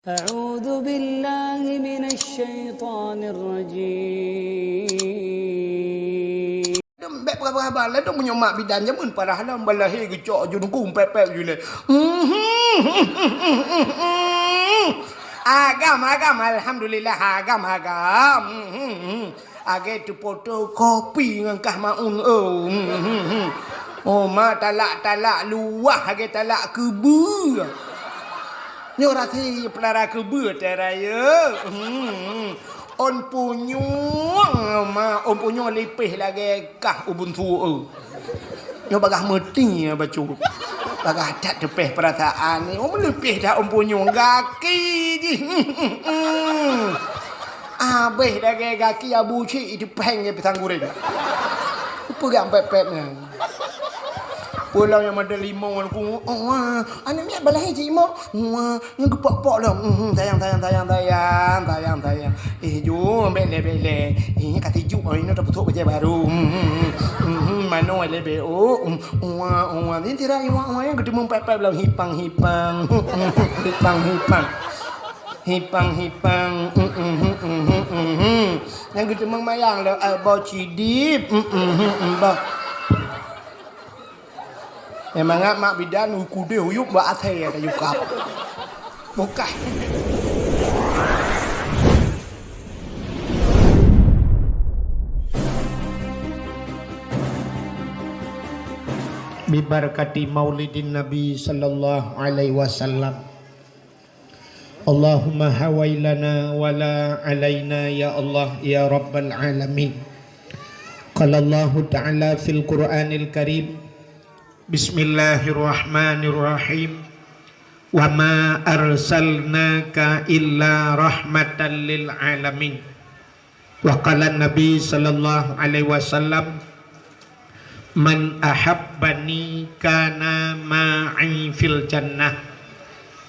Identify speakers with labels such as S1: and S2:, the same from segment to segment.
S1: أعوذ بالله من الشيطان الرجيم.
S2: Mbak berapa lah dong menyomak bidan jamun parah lah balahir gecok je nunggu pepek je le. Agam alhamdulillah agam. Age tu foto kopi dengan kah maun oh ma talak luah age talak kebu. Nyorati pelara kebu teraya. On punyung lipih lagi kah ubuntu nyo bagah meti bacu bagah tak tepeh perataan ni melipih dah on punyung gaki ji abeh lagi gaki abu cik dipeng ye petanggurin pegang pep-pepnya pulang yang ada limau aku anak ni balai cik mo yang gepak-pak dah tayang jom bele kata juk ini dah putuk baju baru mano lebe ni tirai yang ketemu pep-pep dalam hipang yang ketemu mayang lah bau cidip memang mak bidan kude huyuk ba athe ada yukap bukan bibarakati maulidin nabi sallallahu alaihi wasallam Allahumma hawailana wala alaina ya Allah ya rabbal alamin qala Allah ta'ala fil Qur'anil Karim Bismillahirrahmanirrahim wa ma arsalnaka illa rahmatan lil alamin wa qala nabi sallallahu alaihi wasallam man ahabbani kana ma'i fil jannah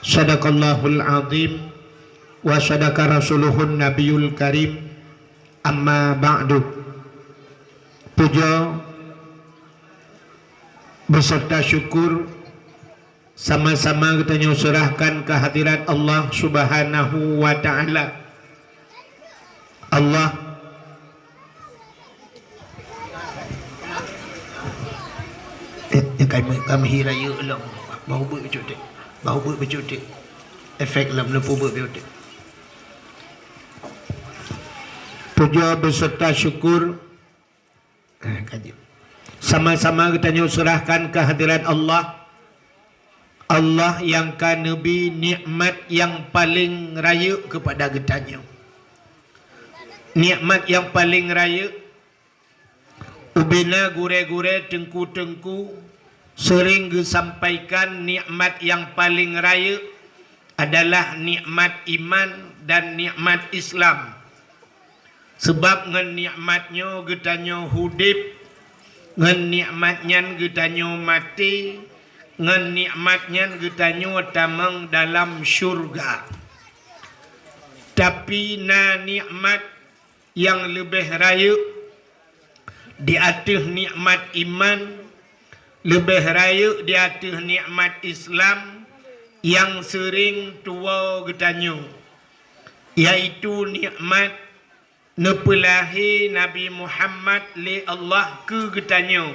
S2: sadaqallahul azim wa sadaqa rasuluhun nabiyul karim amma ba'du puja beserta syukur sama-sama kita nyusurahkan kehadirat Allah subhanahu wa ta'ala. Allah kami hiraya ulang bau buat baju dek efek lam lepu buat baju dek puja beserta syukur kaji sama-sama kita nyusurahkan kehadirat Allah yang kan Nabi nikmat yang paling raya kepada getanya nikmat yang paling raya ubina gure-gure tengku-tengku sering disampaikan nikmat yang paling raya adalah nikmat iman dan nikmat Islam sebab ngan nikmatnya getanya hudip ngan nikmatnya getanyo mati ngan nikmatnya getanyo tamang dalam syurga tapi na nikmat yang lebih raya di atas nikmat iman lebih raya di atas nikmat Islam yang sering tua getanyo yaitu nikmat nepelahi Nabi Muhammad li Allah ke getanyo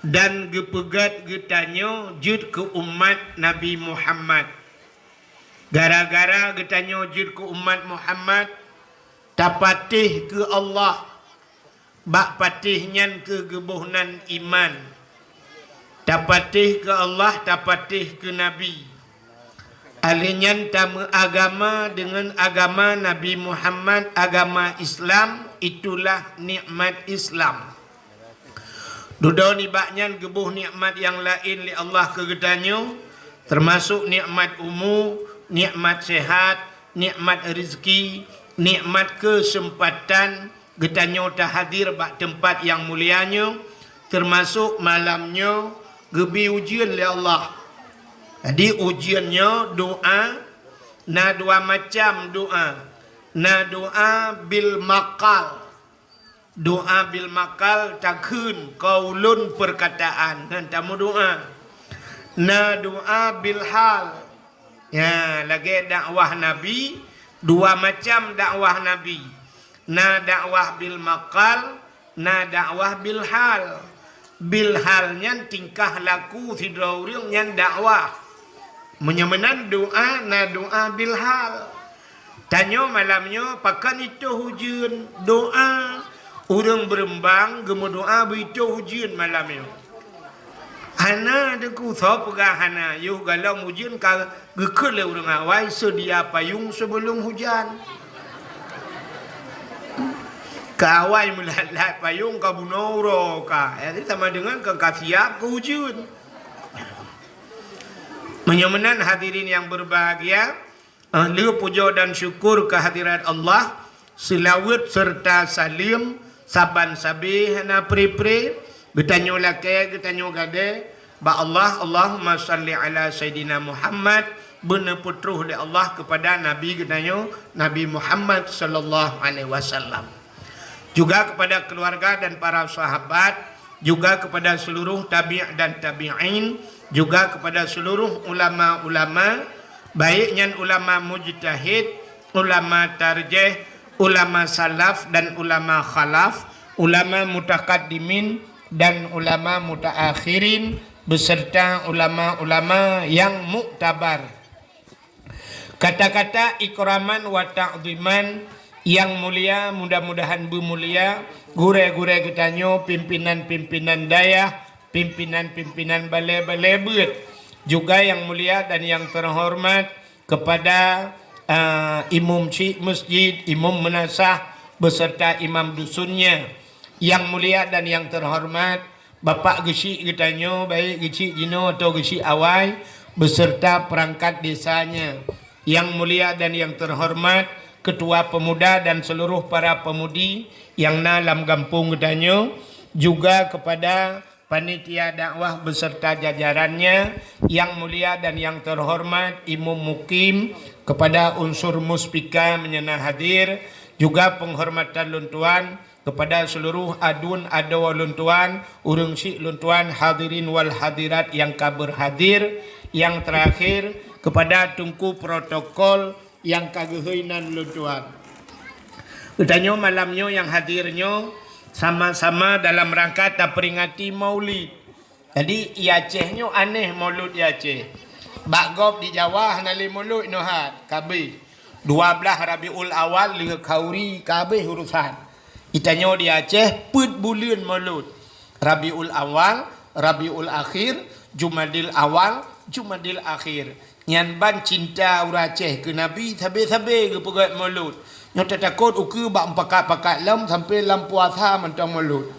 S2: dan gepegat getanyo jud ke umat Nabi Muhammad gara-gara getanyo jud ke umat Muhammad tapatih ke Allah bak patihnya ke gebuhnan iman tapatih ke Allah tapatih ke Nabi alinyan tamu agama dengan agama Nabi Muhammad agama Islam itulah nikmat Islam duda ni baknyan gebuh nikmat yang lain li Allah kegedanyo termasuk nikmat umur nikmat sehat nikmat rezeki nikmat kesempatan gedanyo tahadir bak tempat yang mulianya termasuk malamnya gebi ujian li Allah. Jadi ujiannya doa, na dua macam doa. Na doa bil maqal. Doa bil maqal takun qaulun perkataan dan tamu doa. na doa bil hal. Ya, lagi dakwah Nabi dua macam dakwah Nabi. Na dakwah bil maqal, na dakwah bil hal. Bil halnya tingkah laku sidra urang nyan dakwah. Menyemenan doa na doa bil hal. Tanya malamnya pakan itu hujan doa urang berembang gemu doa begitu hujan malamnya. Hana deku so pegah hana yuh galau hujan ka gekul le urang awai sedia payung sebelum hujan. Ka awai mulat payung ka bunoro ka. Jadi sama dengan ka siap ke hujan. Menyemenan hadirin yang berbahagia, ahli puja dan syukur kehadirat Allah, selawat serta salim saban sabih na pre-pre getanyo lake getanyo gade ba Allah Allahumma salli ala sayidina Muhammad benar putruh de Allah kepada Nabi getanyo Nabi Muhammad sallallahu alaihi wasallam, juga kepada keluarga dan para sahabat, juga kepada seluruh tabi' dan tabi'in, juga kepada seluruh ulama-ulama, baiknya ulama mujtahid, ulama tarjih, ulama salaf dan ulama khalaf, ulama mutakaddimin dan ulama mutaakhirin, beserta ulama-ulama yang muktabar. Kata-kata ikraman wa ta'ziman yang mulia, mudah-mudahan bermulia, gure-gure getanyo pimpinan-pimpinan daya, pimpinan-pimpinan balai-balai beut, juga yang mulia dan yang terhormat kepada imam syekh masjid, imam menasah beserta imam dusunnya, yang mulia dan yang terhormat Bapak Gesi getanyo, baik Gesi Jino atau Gesi Awai beserta perangkat desanya, yang mulia dan yang terhormat ketua pemuda dan seluruh para pemudi yang dalam kampung getanyo, juga kepada panitia dakwah beserta jajarannya, yang mulia dan yang terhormat Imam Mukim, kepada unsur muspika menyena hadir, juga penghormatan luntuan kepada seluruh adun adawa luntuan, urang syik luntuan, hadirin wal hadirat yang kabar hadir, yang terakhir kepada tungku protokol yang kagehuinan luntuan. Utanyo malamnya yang hadirnya sama-sama dalam rangka tak peringati maulid. Jadi Acehnya aneh maulud Aceh. Bakgop di Jawa nali maulud nohat kabeh. 12 Rabiul Awal le kauri kabeh urusan. Itanyo di Aceh put bulan maulud. Rabiul Awal, Rabiul Akhir, Jumadil Awal, Jumadil Akhir. Nyan ban cinta ura Aceh ke Nabi sabe-sabe ke pegat maulud. Yang takut uku bak pakat-pakat lam sampai lam puasa mentang maulud.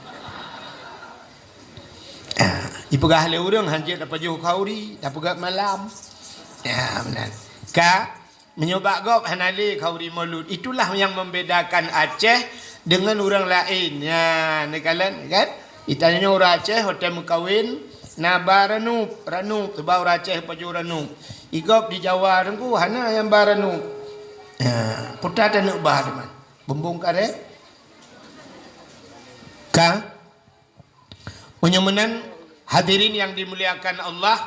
S2: Dipegah le urang hanjit dapat jauh kauri, dapat pegat malam. Ya benar. Ka menyobak gop hanale kauri maulud. Itulah yang membedakan Aceh dengan orang lain. Ya, nekalan kan? Itanya orang Aceh hotel mukawin na Ranup sebab orang Aceh paju Ranup. Igop di Jawa rengku hana yang Ranup. Putar dan nak bah teman. Bumbung kare. Ka menyemenan hadirin yang dimuliakan Allah,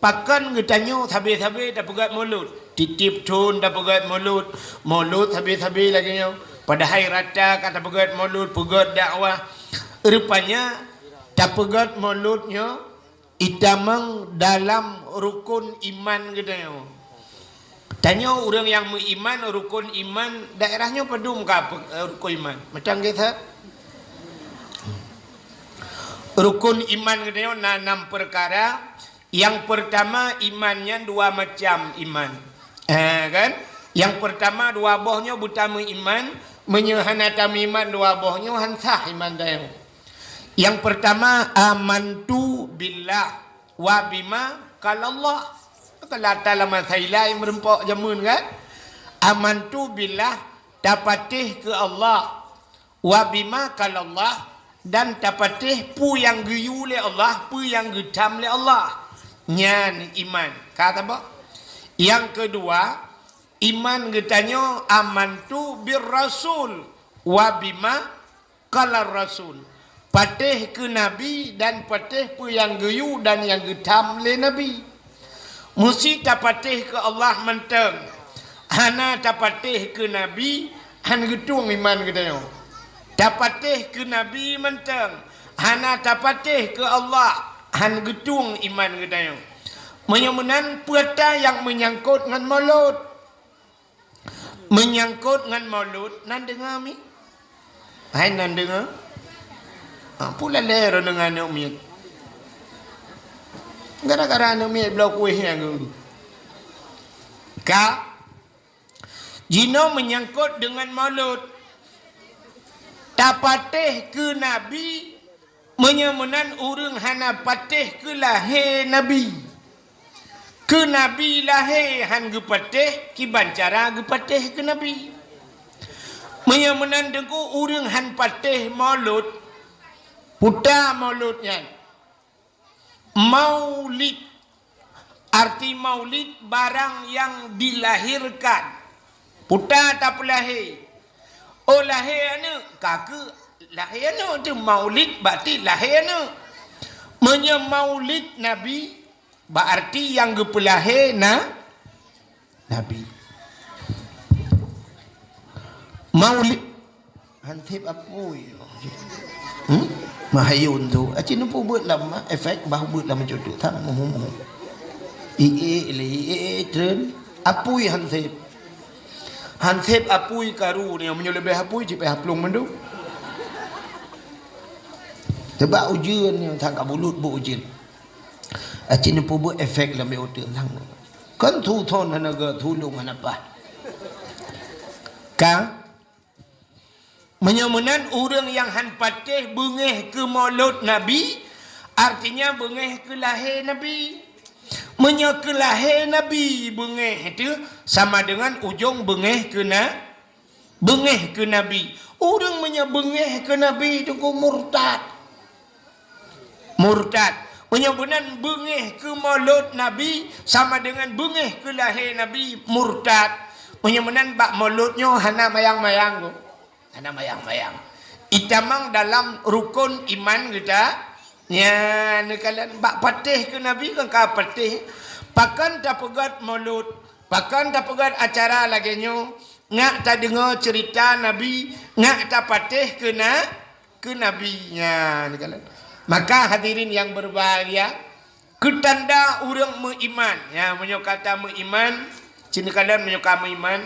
S2: pakan getanyo sabe-sabe dah pegat mulut. Titip tun dah pegat mulut. Mulut sabe-sabe lagi nyo. Pada hari rata kata pegat mulut, pegat dakwah. Rupanya dah pegat mulutnya itamang dalam rukun iman getanyo. Tanya orang yang beriman, rukun iman, daerahnya pedum ke rukun iman? Macam kita? Rukun iman katanya 6 perkara. Yang pertama imannya 2 macam iman. Kan? Yang pertama 2 bohnya butama iman, menyehanatan iman 2 bohnya hansah iman dayo. Yang pertama amantu billah wa bima kalallah. Kalau dalam masalah yang merempok jamun kan, amantu billah dapatih ke Allah, wa bima kalallah dan dapatih pu yang geyu le Allah, pu yang gedam le Allah. Nyan iman. Kata apa? Yang kedua, iman getanyo amantu bir rasul wa bima kalar rasul. Patih ke Nabi dan patih pu yang geyu dan yang gedam le Nabi. Musi tapatih ke Allah menteng. Hana tapatih ke Nabi, han getung iman kita yo. Tapatih ke Nabi menteng. Hana tapatih ke Allah, han getung iman kita yo. Menyemenan puata yang menyangkut dengan maulud. Menyangkut dengan maulud, nan dengar mi? Hai nan dengar? Pula lera dengan anak mi. Gara-gara anak mi belau kuih yang dulu. Jino menyangkut dengan maulud. Tapatih ke Nabi, menyemenan urang hana patih ke lahir Nabi. Ke Nabi lahir han gepatih, kiban cara gepatih ke Nabi. Menyemenan dengku urang han patih maulud. Puta mauludnya. Maulid. Arti maulid barang yang dilahirkan. Puta tak lahir. Oh lahir ana, kaka lahir ana tu maulid berarti lahir ana. Maulid Nabi berarti yang gepelahir Nabi. Maulid hantip apa ya? Mahayun tu. Aci nampu buat lama efek bahu buat lama jodoh tak mumu. Tren apui hantip. Hantip apui karu ni menyelebih apui ci peh plung mendu. Sebab ujian yang tak kabulut bu ujian. Aci nampu buat efek lama jodoh tang. Kan tu thon hanaga thulung hanapa. Menyemenan orang yang han patih bengeh ke maulud Nabi, artinya bengeh ke lahir Nabi. Ke lahir Nabi bengeh itu sama dengan ujung bengeh ke Nabi. Orang bengeh ke Nabi itu murtad. Menyemenan bengeh ke maulud Nabi sama dengan bengeh ke lahir Nabi, murtad. Menyemenan bak mauludnya hana mayang-mayang tu. Hana mayang-mayang. Itamang dalam rukun iman kita. Ya, kalian bak patih ke Nabi kan ka patih. Pakan tak pegat maulud. Pakan tak pegat acara lagi nyo. Ngak tak dengar cerita Nabi. Ngak tak patih ke Nabi. Ya, kalian. Maka hadirin yang berbahagia. Ketanda orang beriman. Ya, menyokata beriman. Cina kalian menyokata beriman.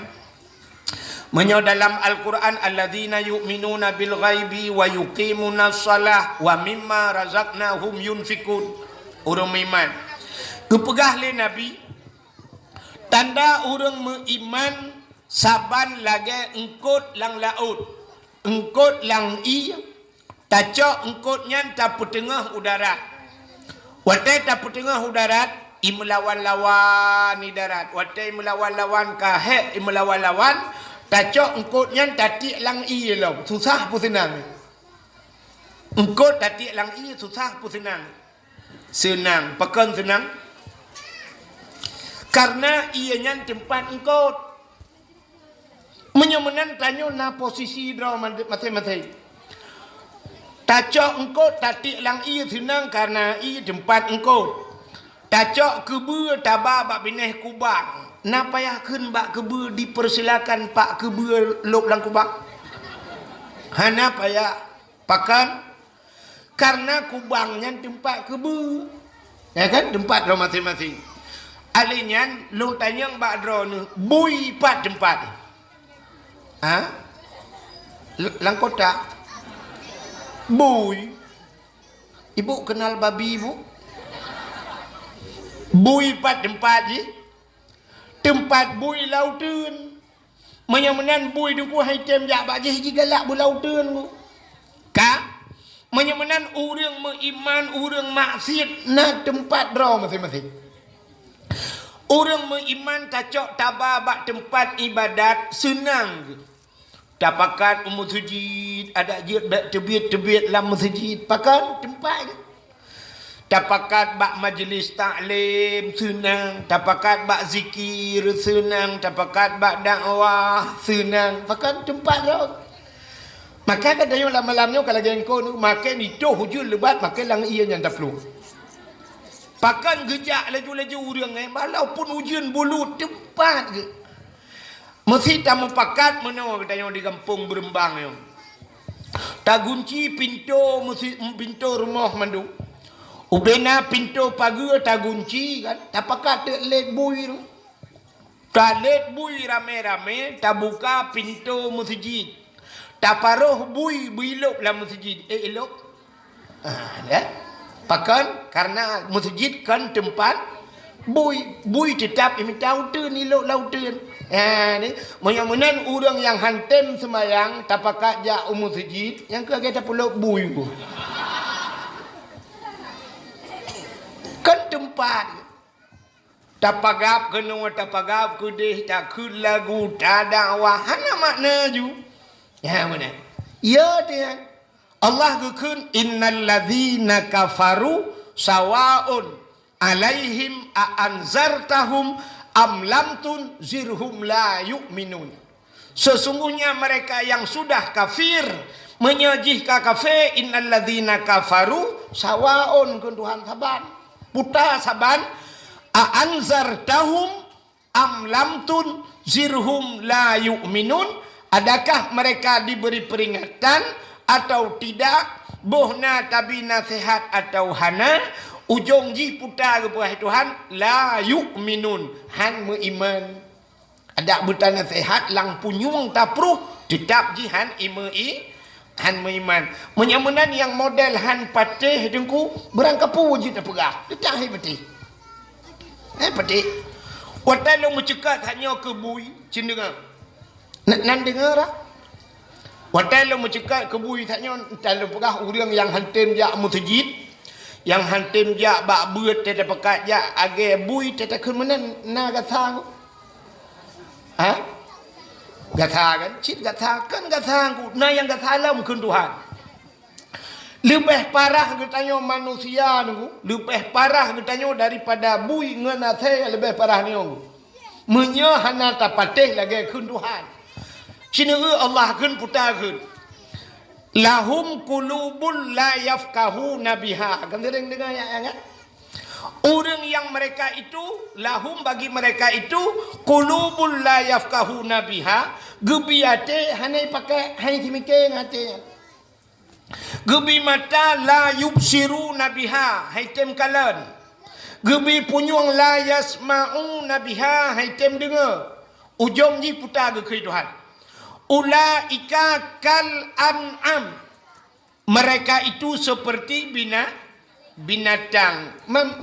S2: Dalam Al-Quran alladzina yu'minuna bil ghaibi wa yuqimuna shalah wa mimma razaqnahum yunfikun. Orang beriman. Kepegah le Nabi. Tanda orang beriman saban lagi engkut lang laut. Engkut lang i. Tacok engkutnya tak petengah udara. Watai tak petengah udara. I melawan-lawan di darat. Watai melawan-lawan kahek. I melawan-lawan. Tacok engkutnya tatik lang i lo. Susah pun senang. Engkut tatik lang i susah pun senang. Senang. Pakan senang. Karena ianya tempat engkut. Menyemenan tanya na posisi draw masing-masing. Tacok engkut tatik lang i senang karena i tempat engkut. Tacok kebur tabah bak bineh kubang. Na payah keun bak kebur dipersilakan pak kebur lop lang kubang. Hana payah pakan karena kubangnya tempat kebur. Ya kan tempat draw masing-masing. Alinyan lu tanyang bak draw ni bui pat tempat. Ha? Lang kota. Bui. Ibu kenal babi ibu? Bui pat tempat je. Tempat bui lautan. Menyemenan bui duku hai kem jak bak je hiji galak bu lautan ku. Menyemenan urang beriman, urang maksiat na tempat draw masing-masing. Urang beriman tacok tabah bak tempat ibadat senang je. Tapakat masjid, ada jid tebiat dalam masjid, pakan tempat je. Tapakat bak majlis taklim senang, tapakat bak zikir senang, tapakat bak dakwah senang, pakan tempat tu. Maka katanya lama-lamanya kalau gengko nu makan itu hujul lebat makan lang iya yang tak perlu. Pakan gejak laju-laju urang walaupun ujian bulut tempat ke. Mesti tamu pakat mana katanya di kampung Berembang yo. Tak kunci pintu mesti pintu rumah mandu. Ubena pintu pagar tak kunci kan. Tak pakat let bui tu. Tak let bui rame-rame tak buka pintu masjid. Tak paruh bui bilop lah masjid. Elok. Pakan karena masjid kan tempat bui tetap minta utuh ni lautan. Ni menyamunan orang yang hantem semayang tak pakat jak masjid yang kita pulak bui tu. Kan tempat tapagap kena tapagap kudih tak lagu tak dakwah hana makna ju. Ya mana? Ya dia. Allah gukun innal ladzina kafaru sawaun alaihim anzartahum am lam tunzirhum la yu'minun. Sesungguhnya mereka yang sudah kafir menyajihkan kafir innal ladzina kafaru sawaun kun Tuhan saban buta saban anzartahum am lam tunzirhum la yu'minun. Adakah mereka diberi peringatan atau tidak, bohna tabi nasihat atau hana, ujung ji putar kepada Tuhan la yu'minun han beriman. Ada buta nasihat lang punyung tapruh tetap ji han han beriman. Menyamunan yang model han patih dengku berangkapu ji tak pegah tetap hai patih patih watai lo mencekat hanya ke bui cendengar nan dengar lah. Watai lo mencekat ke bui taknya kalau pegah orang yang hantim jak masjid, yang hantim jak bak beut tete pekat jak age bui tete kun menen na gathang. Gathang kan? Cit gathang kan gathang ku. Na yang gathang lah mungkin Tuhan. Lebih parah katanya manusia nunggu, lebih parah katanya daripada bui ngena saya lebih parah ni nunggu. Menyahana tapateh lagi kun Tuhan. Sini Allah kun putarkan. Lahum qulubun la yafqahuna biha. Kan dengar ya kan? Orang yang mereka itu lahum bagi mereka itu qulubun la yafqahuna biha. Gebiate hanai pakai hai timike ngate. Gebi mata la yubsiruna biha. Hai tem kalan. Gebi punyung la yasma'una biha. Hai tem dengar. Ujung ji putar ke Tuhan. Ulaika kal an'am. Mereka itu seperti binatang.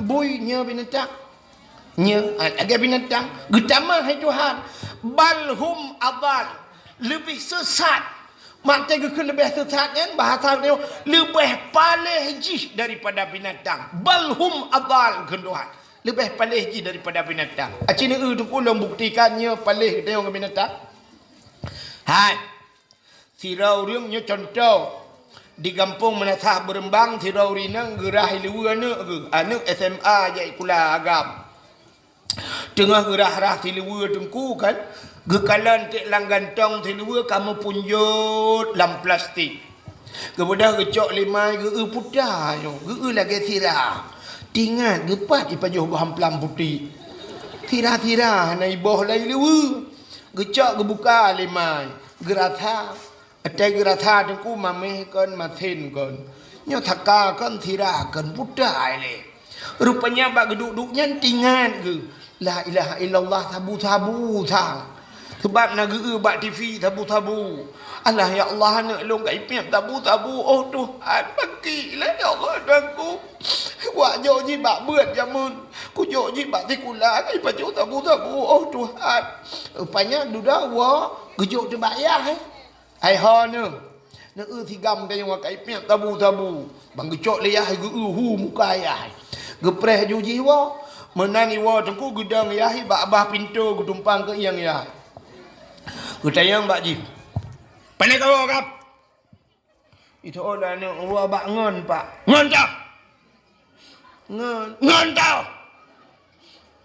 S2: Buinya binatang. Nya ada binatang. Getama hai Tuhan. Balhum adal. Lebih sesat. Mata ke lebih sesat kan bahasa dia lebih paling jih daripada binatang. Balhum adal ke Tuhan. Lebih paling jih daripada binatang. Acina tu pun buktikannya paling tengok binatang. Hai, sirau riungnya contoh di kampung Menasah Berembang sirau rinang gerah luar anak SMA je kula agam. Tengah gerah rah luar tengku kan, gekalan tek lang gantong luar kamu punjut lam plastik. Kemudian gecok limai ge putah yo, ge lagi sirah. Tingat gepat ipajuh bahan pelam putih. Sirah-sirah na iboh lai luar. Gecok gebuka limai geratha atai geratha tengku mameh kon mathin kon nyo thaka kon thira kon budai le rupanya bak geduk-duknya tingan ke la ilaha illallah tabu-tabu thang sebab na ge bak TV tabu-tabu Allah ya Allah nak long kai piap tabu-tabu oh Tuhan bagilah ya Allah Tuhanku wa jo ji bak beut jamun ku jo ji bak tikula kai pacu tabu-tabu oh Tuhan rupanya duda wa gejuk tu bayar ai ho ne ne thi gam kai wa kai piap tabu-tabu bang gecok liah ge hu muka ya gepreh ju ji wa menani wa tengku gedang ya bak bah pintu gutumpang ke yang ya gutayang bak ji pandai kau kap itu orang ni wa bak ngon pak ngon tau ngon tau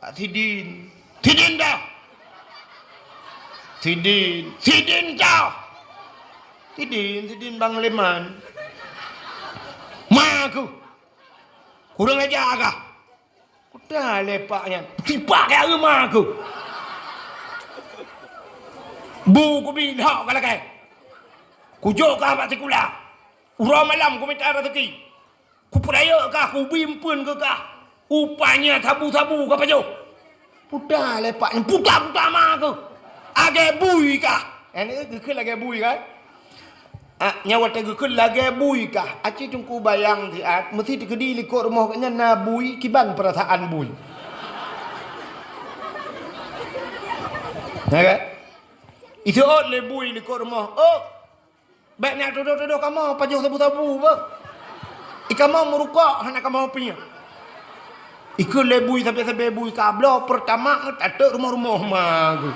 S2: pak tidin tau Tidin tau. Tidin Bang Leman. Ma aku. Kurang ajar kah? Dah lepaknya. Tiba ke rumah aku. Bu ku bina kalau kai. Ku jok ke partikular. Urang malam ku minta rezeki. Ku peraya ke ku bimpun ke kah. Upanya tabu-tabu ke pajo. Pudah lepaknya. Pudah mak aku. Age bui kah. Ini ke lagi bui kan. Nyawa tega ke lagi bui kah. Aci tungku bayang tiat. Mesti dikedi likut rumah kanya na bui. Kiban perasaan bui. Ya kan? Itu le bui likut rumah. Oh. Baik nak duduk-duduk kamu. Pajuh tabu-tabu apa. Ikamu merukak. Anak kamu punya. Ikut le bui sampai bui kablo. Pertama tak ada rumah-rumah magu.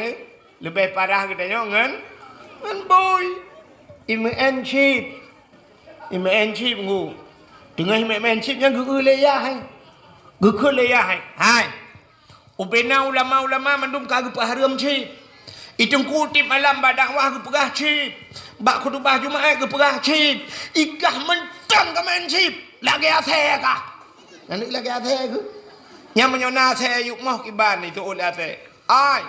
S2: Ni. Lebih parah kita ngan. Ngan bui. Imen chip. Imen chip ngu. Dengan imen chip yang gugur leyah. Gugur leyah. Hai. Ubena ulama-ulama mandum kagak haram chip. Itong kutip malam badakwah ke pegah chip. Bak khutbah Jumaat ke pegah chip. Ikah mentang ke main chip. Lagi ase kah? Nanti lagi ase ke? Yang menyona saya yuk mau kiban itu oleh ase. Ai.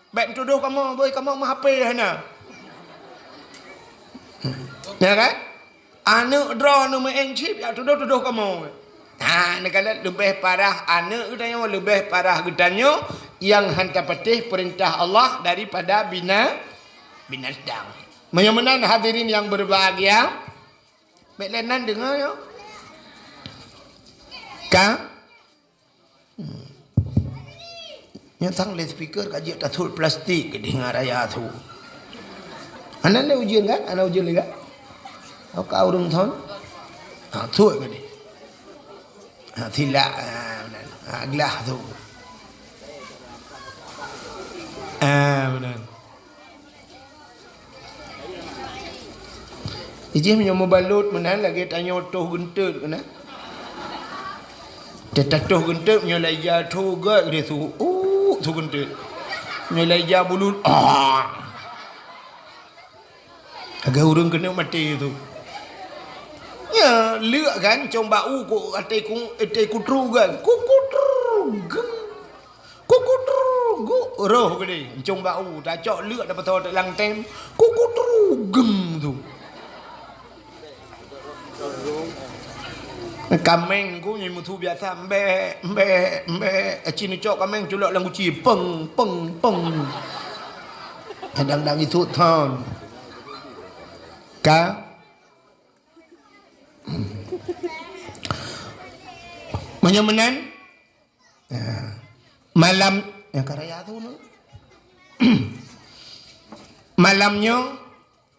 S2: Baik tuduh kamu, boy kamu mah HP hana. Ya kan? Anu draw nu main chip ya tuduh kamu. Negara lebih parah anak katanya lebih parah katanya yang hantar petih perintah Allah daripada binatang. Menyamanan hadirin yang berbahagia. Baiklah dengar ya. Kah? Yang sang le speaker kaji tak thul plastik ke dengar raya tu. Anak le ujian kan? Anak ujian juga. Kau urung thon. Thul ke ni. Tidak aglah tu. Benar. Ijih punya balut menan lagi tanya toh gentut kena. Dia toh gentut punya laya tu gak dia tu. Tu gentut. Punya laya bulut. Agak urang kena mati tu. Ya, lihat kan coba ku atai ku tru kan. Ku tru gem. Ku tru gu roh gede. Coba dah cok lihat dapat tahu lang tem. Ku tru gem tu. Kameng ku ni mutu biasa mbe cini cok kameng culak lang kuci peng. Kadang-kadang itu ton. Ka menyamanan malam yang karya tu malamnya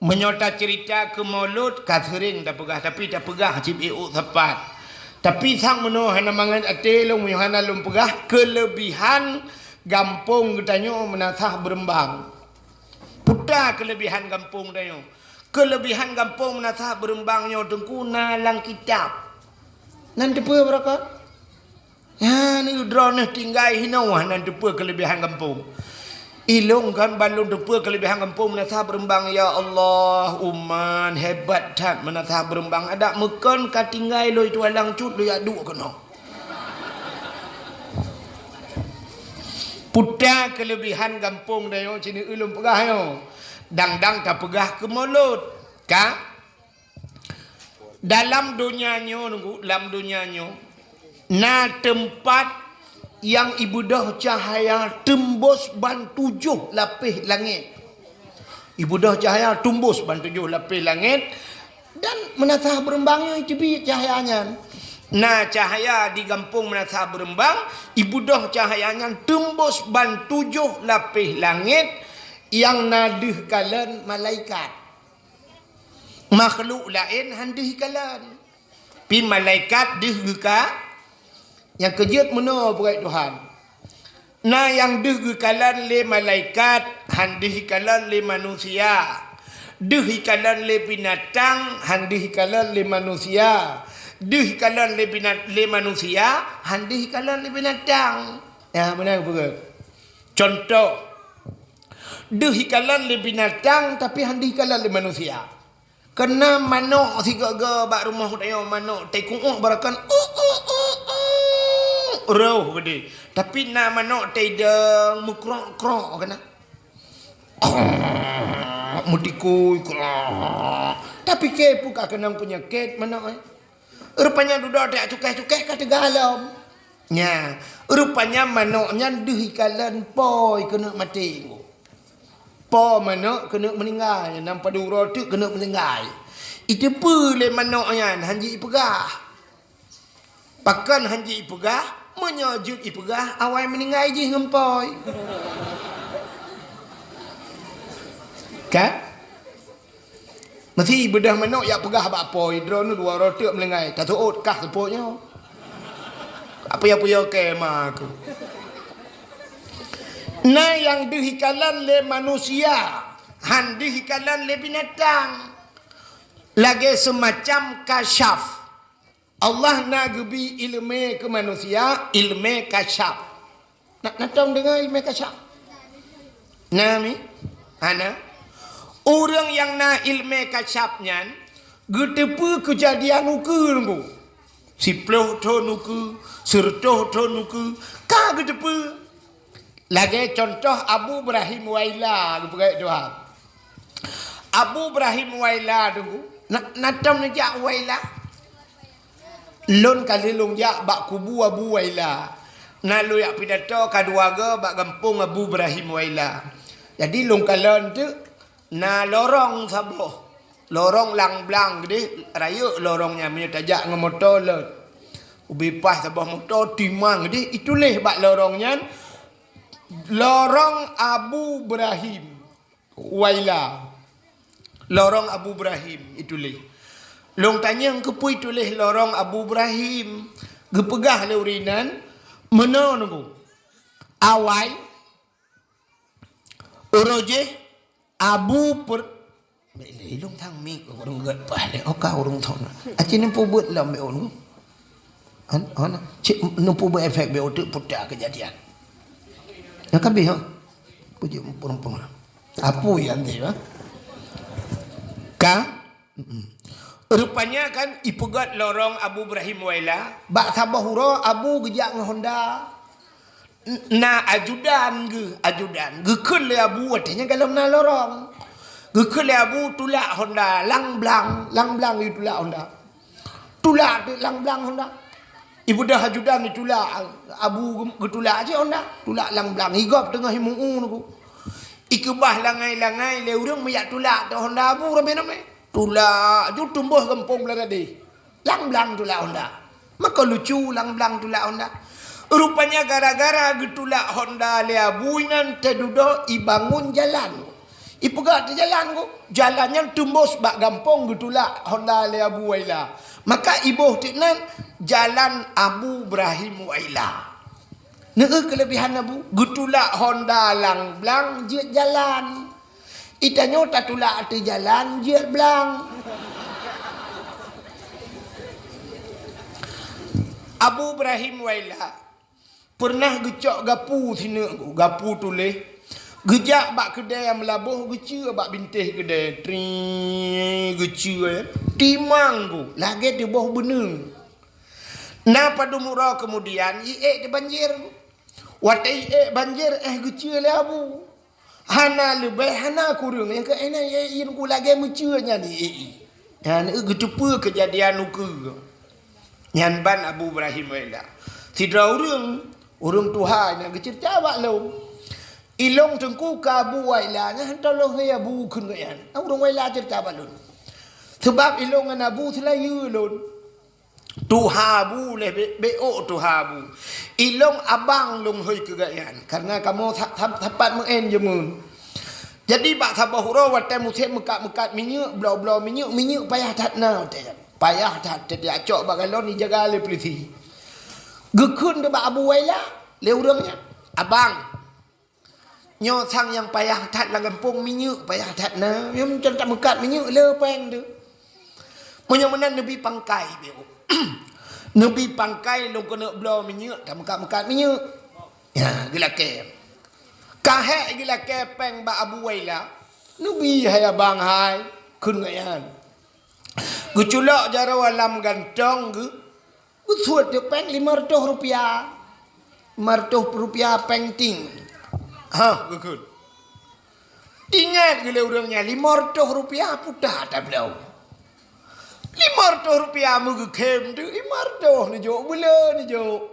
S2: menyota cerita ke maulud kasering tak pegah cip iu tepat tapi sang meno hana mangan ate long hana lum pegah kelebihan gampung katanya menasah berembang putar kelebihan gampung katanya. Kelebihan kampung menasah berembangnya tengku nalang kitab. Nanti apa berapa? Ya ni drone tinggal hinauan nanti apa kelebihan kampung. Ilung kan balung depa kelebihan kampung menasah berembang ya Allah uman hebat tak menasah berembang ada mekon ka tinggal lo itu alang cut lo aduk kena. Putar kelebihan kampung dayo sini ulum pegah yo. Dang-dang tak pegah ke mulut. Kah? Dalam dunianya, dalam dunianya, na tempat yang ibadah cahaya tembus ban 7 lapis langit. Ibadah cahaya tembus ban 7 lapis langit dan menasah berembangnya itu cahayanya. Nah cahaya di kampung menasah berembang, ibadah cahayanya tembus ban 7 lapis langit. Yang nadih kalan malaikat. Makhluk lain handih kalan. Pi malaikat dih ka. Yang kejut mana berat Tuhan. Nah yang dih kalan le malaikat. Handih kalan le manusia. Dih kalan le binatang. Handih kalan le manusia. Dih kalan le manusia. Handih kalan le binatang. Ya benar berat. Contoh. Dihikalan le binatang tapi handikalan le manusia. Kena manok si gaga bak rumah dayo manok tekung barakan roh gede. Tapi na manok tedang mukrok-krok kena. Mutikui krok. Tapi ke puka kenang penyakit manok. Rupanya duduk tak cukai-cukai kata galam. Nya, rupanya manoknya dihikalan poi kena mati. Po manok kena meninggal, nampak dura tu kena meninggal. Itu pule manoknya hanji pegah. Pakan hanji ipegah, menyajut ipegah, awal meninggal je ngempoi. Kan? Mesti bedah manok yang pegah bak poi, drone dua rotok melenggai. Tak tahu kah sepotnya. Apa yang punya kemah aku. Nah yang dihikalan le manusia, han dihikalan le binatang. Lagi semacam kasyaf. Allah nak gebi ilmu ke manusia, ilmu kasyaf. Nak tahu dengar ilmu kasyaf? Nami, ana. Orang yang nak ilmu kasyafnya, getepu kejadian ukur ngu. Siploh to nuku, sertoh to nuku, ka getepu. Lagi contoh Abu Ibrahim Waila, gepegai doa. Abu Ibrahim Waila dulu, nak tahu nejak Waila? Lon kali long jak bak kubu Abu Waila. Na lu yak pidato kaduaga bak kampung Abu Ibrahim Waila. Jadi long kalon tu na lorong saboh. Lorong lang blang gede raya lorongnya menyetajak dengan motor lot. Ubi pas saboh motor timang gede itu leh bak lorongnya. Lorong Abu Ibrahim Waila. Lorong Abu Ibrahim itu leh. Long tanya ke pui tulis lorong Abu Ibrahim. Gepegah le urinan. Mana nunggu? Awai. Uroje. Abu per. Long thang mi. Orang gak pahal. Oka orang thon. Aci nampu buat lah me onu. Ana. Cik nampu buat efek be otak putar kejadian. Nak kabeh ha. Puji perempuan. Apa yang dia? Ka? Rupanya kan ipegat lorong Abu Ibrahim Waila. Bak sabah hura Abu gejak dengan Honda. Na ajudan ge. Ajudan. Gekun le Abu watanya kalau na lorong. Gekun le Abu tulak Honda. Lang blang. Lang blang itu tulak Honda. Tulak tu lang blang Honda. Ibu dah ajudan ditulak. Abu getulak aja Honda. Tulak lang blang. Higop tengah himungu nuku. Ikubah langai-langai le urang meyak tulak tu Honda Abu ramai-ramai. Tulak tu tumbuh kampung belakang. Lang blang tulak Honda. Maka lucu lang blang tulak Honda. Rupanya gara-gara getulak Honda le abuinan tedudo ibangun jalan. Ipegat jalan ko. Jalannya tumbuh bak kampung getulak Honda le Abu Waila. Maka ibuh tiknan jalan Abu Ibrahim Waila. Neu kelebihan Abu getulak Honda lang blang je jalan. Itanya tak tulak ati jalan je blang. Abu Ibrahim Waila pernah gecok gapu sini, gapu tulis. Gejak bak kedai yang melabuh gecek bak bintih kedai. Tri gecek timang ku. Lagi di bawah bener. Nah pada murah kemudian iek di banjir. Watai banjir gecek le Abu. Hana lebih hana kurang yang ke ena yin ku lagi mencurnya ni. Dan getupu kejadian uku. Nyan ban Abu Ibrahim Waila. Sidra urang Tuhan yang cerita bak lo. Ilong tengku ka Abu Waila nya tolong he Abu kun kan. Urang Waila cerita bak lo. Sebab ilong dengan Abu selayu lo. Tuhabu le beo tuhabu. Ilong abang long hoi kegayan karena kamu tapat mengen je mun. Jadi bak sabah hura watai musim mekat-mekat minyak blau-blau minyak payah tatna watai. Payah tat dia acok bak galon dijaga oleh polisi. Gekun de bak Abu Waila le urangnya. Abang nyo sang yang payah tat lang kampung minyak payah tatna. Yang macam tak mekat minyak le peng tu. Menyemenan lebih pangkai beo. Nabi pangkai lo kena blau minyak tak mekat-mekat minyak. Ya, gelake. Kahek gelake peng ba Abu Waila. Nabi hai abang hai kun ngayan. Guculak jaro alam gantong gu. Gusuat de peng 500 rupiah. Rp500 penting. Ha, betul. Ingat gila orangnya Rp500 putar tak belau. Rp500 mu kem tu Rp500 ni jo bula ni jo.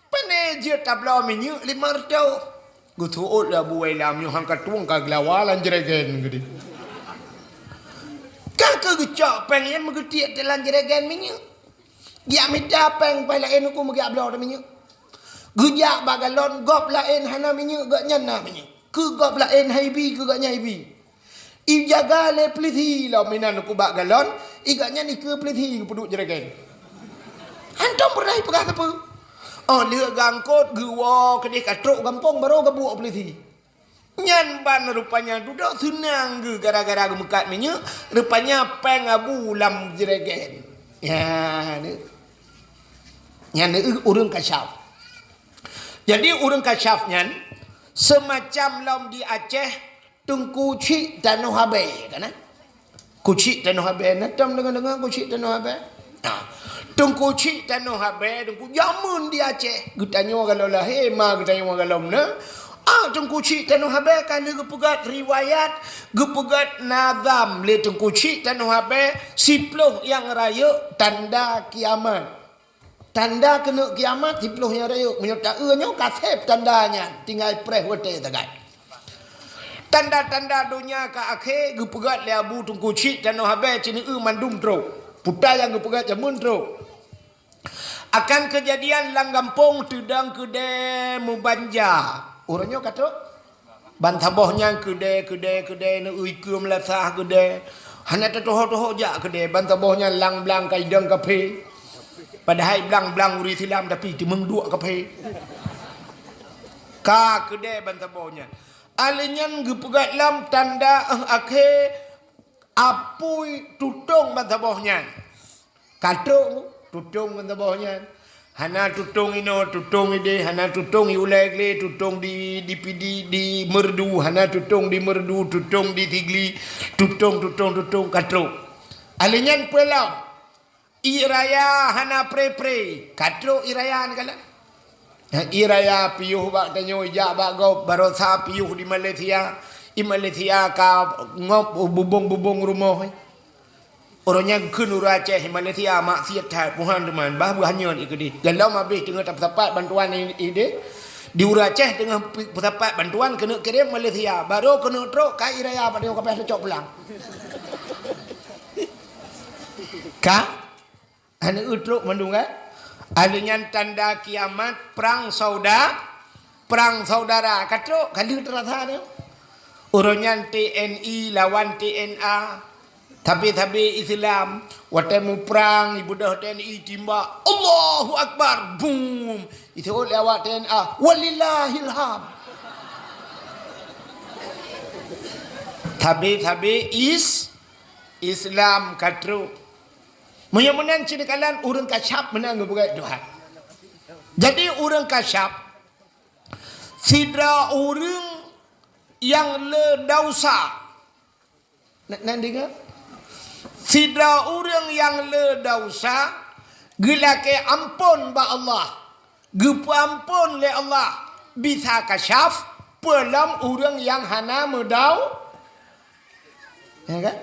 S2: Peneje tak belau minyak Rp500. Gutuot lah buai lam nyu hang katuang ka glawalan jeregen gede. Kan ke gecak peng yen megetiak telan jeregen minyak. Dia minta peng pai lain aku megi belau minyak. Gujak bagalon gop lain hana minyak gak nyana minyak. Ke gop lain haibi ke gak nyaibi. I jaga le plithi la minan aku bagalon igaknya ni ke plithi peduk jeregen. Hantam pernah pegah apa? Oh lia gangkot gewa kedih katruk gampong baru gebuk plithi. Nyan ban rupanya duduk senang ge gara-gara gemekat minyak rupanya peng abu lam jeregen. Ya ni. Nyan ni urang kasyaf. Jadi urang kasyaf nyan semacam lam di Aceh Tungku Cik Tanoh Habe kan? Kucik Tanoh Habe natam dengan Kucik Tanoh Habe. Nah, Tungku Cik Tanoh Habe tungku jamun di Aceh. Gutanyo kalau lah hema gutanyo kalau na. Tungku Cik Tanoh Habe kan gepegat riwayat, gepegat nazam le Tungku Cik Tanoh Habe siploh yang raya tanda kiamat. Tanda kena kiamat siploh yang raya menyerta nyo kasep tandanya tinggal preh wete tagai. Tanda-tanda dunia ka akhir gepegat le abu Tungku Cik Tanoh Habe cini mandum tro. Putai yang gepegat jamun tro. Akan kejadian lang gampung tudang kede mubanja. Orangnya kata bantabohnya kede ne uikum lasah kede. Hanya toh jak kede bantabohnya lang blang kaidang kape. Padahal blang uri silam tapi timeng dua kape. Ka kede bantabohnya. Alinyan gepegat lam tanda akhir apui tutung bantabohnya. Katung tutung bantabohnya. Hana tutung ino tutung ide hana tutung iulek le tutung di pidi di merdu hana tutung di merdu tutung di tigli tutung katro. Alinyan pelau iraya hana pre katro iraya kala. Iraya piuh bak tanyo ija bak go barosa piuh di Malaysia. I Malaysia ka ngop bubung rumah. Orangnya kenur Aceh Malaysia maksiat tak puhan teman bah buahnya ikudi. Galau habis tengah dapat bantuan ide di Aceh tengah dapat bantuan kena kirim Malaysia baru kena truk kai raya pada kapal secok pulang. Ka ane utruk mandung kan? Alinyan tanda kiamat perang saudara katruk kali terasa dia. Orangnya TNI lawan TNA. Tapi Islam watemu perang ibu dah TNI timba Allahu Akbar boom itu oleh awak TNA walillahil ham. Tapi Islam katru menang cina kalan urang kasyap menang begai Tuhan. Jadi urang kasyap sidra urang yang le dausa nak dengar. Sidra orang yang le dausa gelake ampun ba Allah. Gepu ampun le Allah. Bisa kasyaf pelam orang yang hana medau. Ya kan?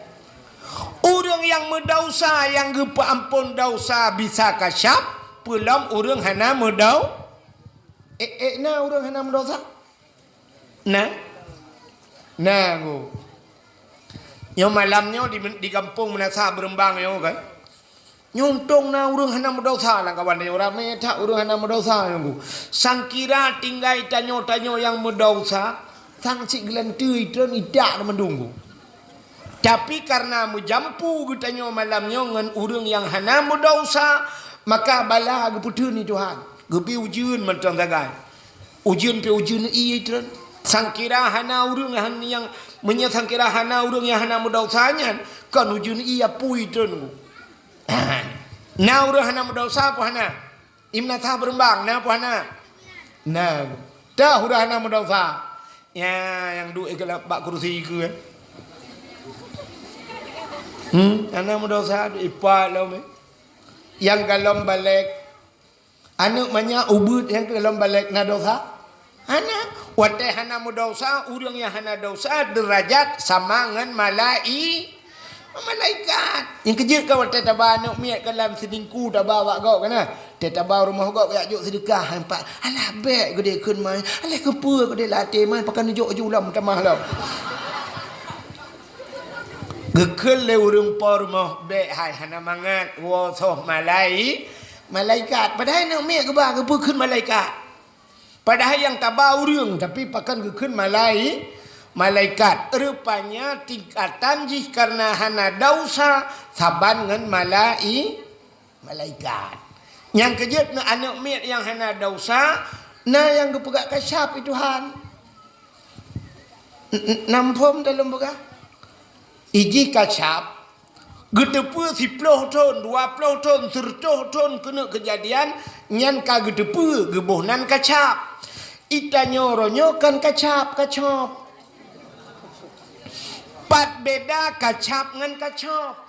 S2: Orang yang medausa yang gepu ampun dausa bisa kasyaf pelam orang hana medau. Na orang hana medausa. Nah go. Yang malamnya di kampung menasa berembang yo kan. Nyuntong na urang hana mendosa lah kawan dia orang meta urang hana mendosa yo. Sangkira tinggai tanyo yang mendosa sang cik gelantui tren idak mendunggu. Tapi karena mujampu gutanyo malamnya ngan urang yang hana mendosa maka bala geputeun ni Tuhan. Gepi ujian macam tagai. Ujian pe ujian ieu tren. Sangkira hana urang yang menyangkira hana urang yang hana mudosanya kan ujun iya pui tren. Na urang hana mudosa apa hana? Imna tha berembang na apa hana? Na dah urang hana mudosa. Ya yang duit ke bak kursi ke. Hana mudosa ipa lo me. Yang galom balik Anak banyak ubud yang ke dalam balik na dosa. Anak. Watai hana mudosa, urang yang hana dosa derajat sama dengan malaikat. Yang kejut kau watai tabah anak miat ke dalam sedingku tabah awak kau kena. Tabah rumah kau kaya juk sedekah empat. Alah bek kau dia kun mai. Alah kepa kau dia latih mai pakai juk julam tamah lau. Gekel le urang por rumah bek hai hana mangat wo soh malaikat. Padahal nak mek ke bah ke pun malaikat. Padahal yang tabah urang tapi pakan ke malaikat. Rupanya tingkatan jih karena hana dosa saban dengan malaikat. Yang kejut na anak mek yang hana dosa na yang gepegak kasyap itu Tuhan. Nampom dalam begah. Iji kasyap gedepu 10 tahun, 20 tahun, 30 tahun kena kejadian nyan ka gedepu gebohnan kacap. Ita nyoronyo kan kacap. Pat beda kacap ngan kacap.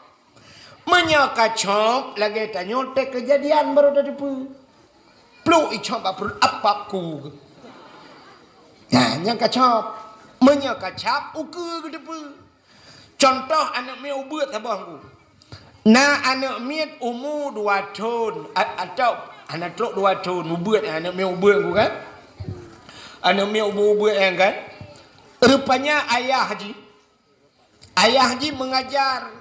S2: Menyo kacap lagi tanyo tek kejadian baru dedepu. Pluk icap apaku. Nah, nyan kacap. Menyo kacap uke gedepu. Contoh anak mi ubud abangku. Na anak mi umur 2 tahun atau anak tok 2 tahun ubud anak mi ubud aku kan. Anak mi ubud yang kan. Rupanya ayah haji mengajar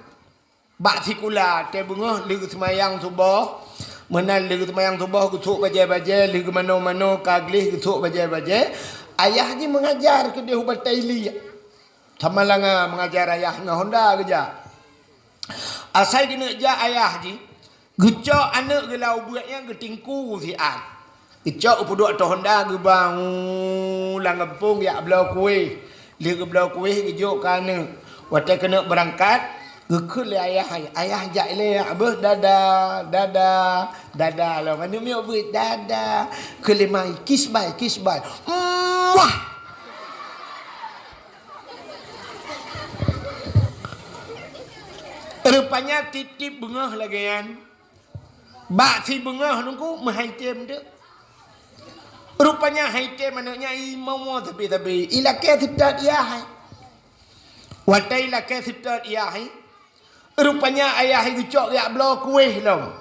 S2: bak sikula te bengah legu semayang subuh. Menan legu semayang subuh kutuk bajai-bajai legu mano-mano kaglih kutuk bajai-bajai. Ayah haji mengajar ke dia ubat taili. Sama langa mengajar ayah dengan Honda kerja. Asal kena ja ayah haji. Gecok anak gelau buatnya getingku siat. Gecok upuduk atau Honda gebang langgepung ya belau kuih. Dia ke belau kuih gejok kana. Waktu kena berangkat gekut le ayah. Ayah jak le abah dada lah. Mana mi abah dada. Kelimai kiss bye. Wah. Rupanya titip bengah lagi kan. Bak si bengah nunggu mahaitem dia. Rupanya haitem anaknya imam tapi. Ilaknya sitat ia. Watai ilaknya sitat ia. Rupanya ayah gejok ya belau kuih lam.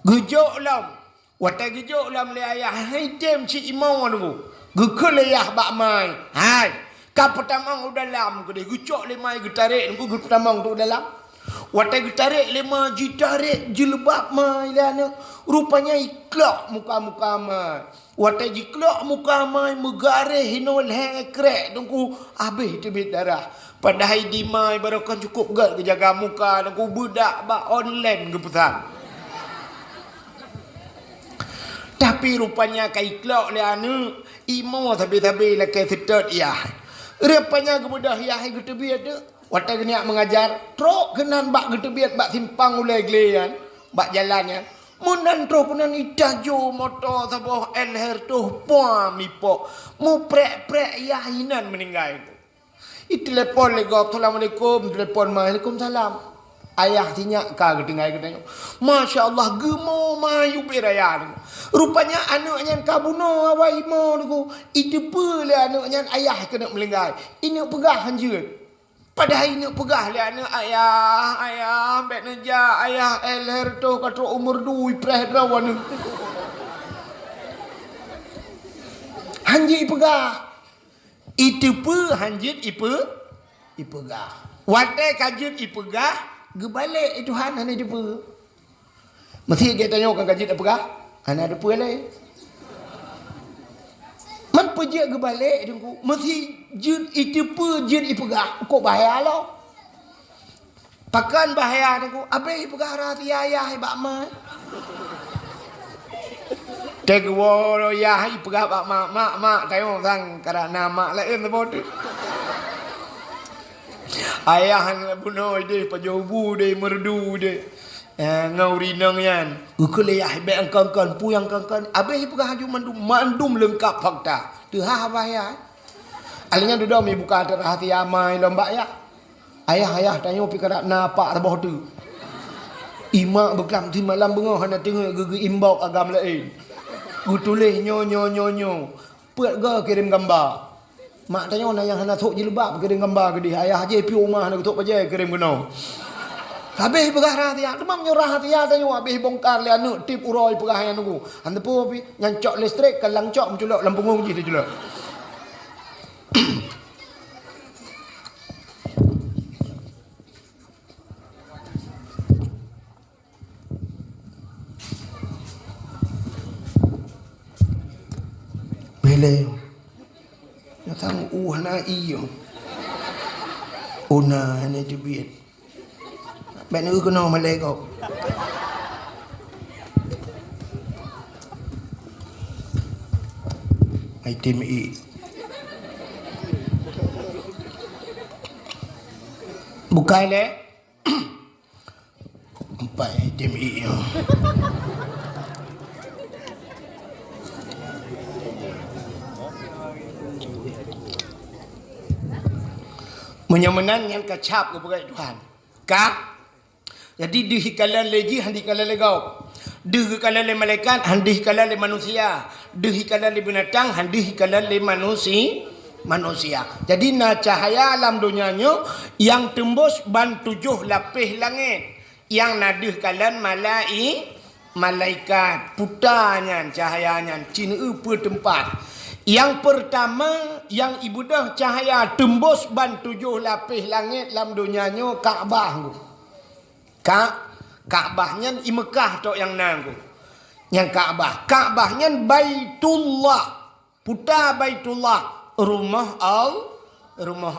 S2: Gejok lam. Watai gejok lam le ayah haitem si imam nunggu. Gekul ayah bak mai. Hai. Kau pertama udah lam. Gejok le mai getarik nunggu pertama tu dalam. Watai tarik lima tarik jilbab mai lana. Rupanya iklak muka mai. Watai iklak muka mai megareh hinol krek dengku habis tebit darah. Padahal di mai barukan cukup gak kejaga muka dengku budak ba online ke pesan. Tapi rupanya kai iklak lana imo tapi la kai sedot ya. Rupanya kemudah ya gitu biada. Watai kena mengajar, trok kenan bak getebiat bak simpang ulai gelian, bak jalannya. Munan trok punan itajo motor saboh elher tuh puam ipok. Mu prek yahinan meninggal itu. Telepon lagi, assalamualaikum, telepon waalaikumsalam. Ayah tinyak ka ketinggal katanya. Masya Allah gemo mayu beraya. Rupanya anaknya kabuno awai mo niku. Itu pula anaknya ayah kena melinggai. Ini pegah hanjur. Padahal ini pegah le anak ayah bet neja ayah elher tu kata umur 2 preh rawan. Hanjit pegah. Itu pe hanjit ipegah. Watai kajut ipegah gebalik itu han hana depa. Mesti kita tanya kan kajut pegah. Hana depa le. Man pejak ke balik dengku. Mesti jin itu pe jin ipegah. Kok bahaya lo. Pakan bahaya dengku. Apa ipegah rahati ayah bak mak. Tegwo ya ipegah bak mak tayo sang karena mak lain sebut. Ayah hang bunuh dia pajobu dia merdu dia. Ngau rinang yan. Ukule ya be angkan puyang kan. Abe pegah haju mandum lengkap fakta. Tu ha bahaya. Alnya duda mi buka terhati amai lombak ya. Ayah tanya pi kada napak rebah tu. Imak bekam ti malam bengah hana tengok gege imbau agam lain.
S3: Gu tulis nyo. Pet ke kirim gambar. Mak tanya nak yang hana tok jilbab kirim gambar ke dia. Ayah je pi rumah nak tok paje kirim kena. Habis pegah rahtia, demam nyorah rahtia tanya habis bongkar le anak tip uroi pegah yang nunggu. Hang tepu pi nyancok listrik kelang cok menculok lampung uji tu julok. Bele. Nyatang hana iyo. Una hana jebit. Bạn nữ có mà lê cậu mày tìm ý bukai le phải tìm ý menyamanan yang kacap kepada Tuhan kak. Jadi dihikalan lagi handikalan legau. Dihikalan le malaikat, handikalan le manusia. Dihikalan le binatang, handikalan le manusia. Jadi na cahaya alam dunianya yang tembus ban 7 lapis langit. Yang nadihkalan malaikat. Putanya cahayanya cina per tempat. Yang pertama yang ibu dah cahaya tembus ban 7 lapis langit dalam dunianya Kaabah. Kaabahnya di Mekah tok yang nanggu. Yang Kaabahnya Baitullah. Putar Baitullah, rumah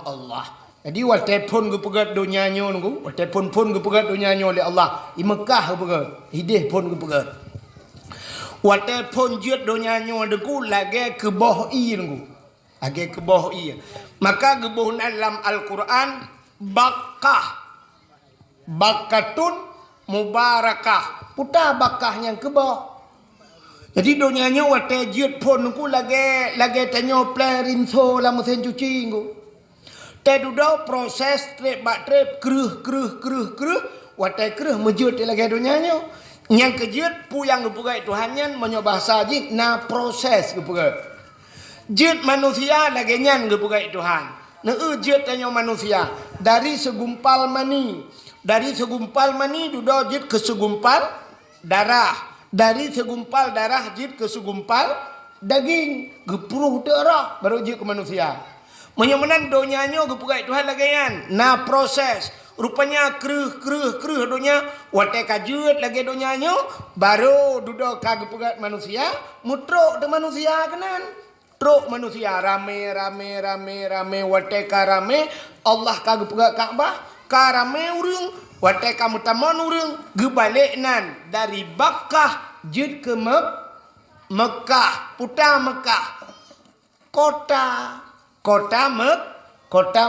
S3: Allah. Jadi walaupun gue pegat dunianya nunggu, walaupun gue pegat dunianya oleh Allah. Di Mekah gue pegat, hidih pun gue pegat. Walaupun jut dunianya deku lagi ke bawah i nunggu. Lagi ke bawah i. Maka gebuhan dalam Al-Quran Bakatun mubarakah. Putar bakah yang ke bawah. Jadi dunianya wate jut pun ku lagi tanya plan rinso lah mesin cuci ku. Te duduk proses trip keruh wate keruh mejut lagi dunianya. Yang kejut pu yang gepugai Tuhannya menyoba sajid na proses gepugai. Jut manusia lagi nyan gepugai Tuhan. Na jut tanya manusia dari segumpal mani. Dari segumpal mani duduk jid ke segumpal darah. Dari segumpal darah jid ke segumpal daging. Gepuruh darah baru jid ke manusia. Menyamanan donyanya gepugai Tuhan lagi kan. Nah proses. Rupanya keruh donya. Wate kajut lagi donyanya. Baru duduk ke gepugai manusia. Mutruk de manusia kenan. Truk manusia rame. Wate ka rame. Allah ka gepugai Kaabah. Karame urung, wate kamu taman urung, gebalik nan dari Bakkah jid ke Mekah, putar Mekah, kota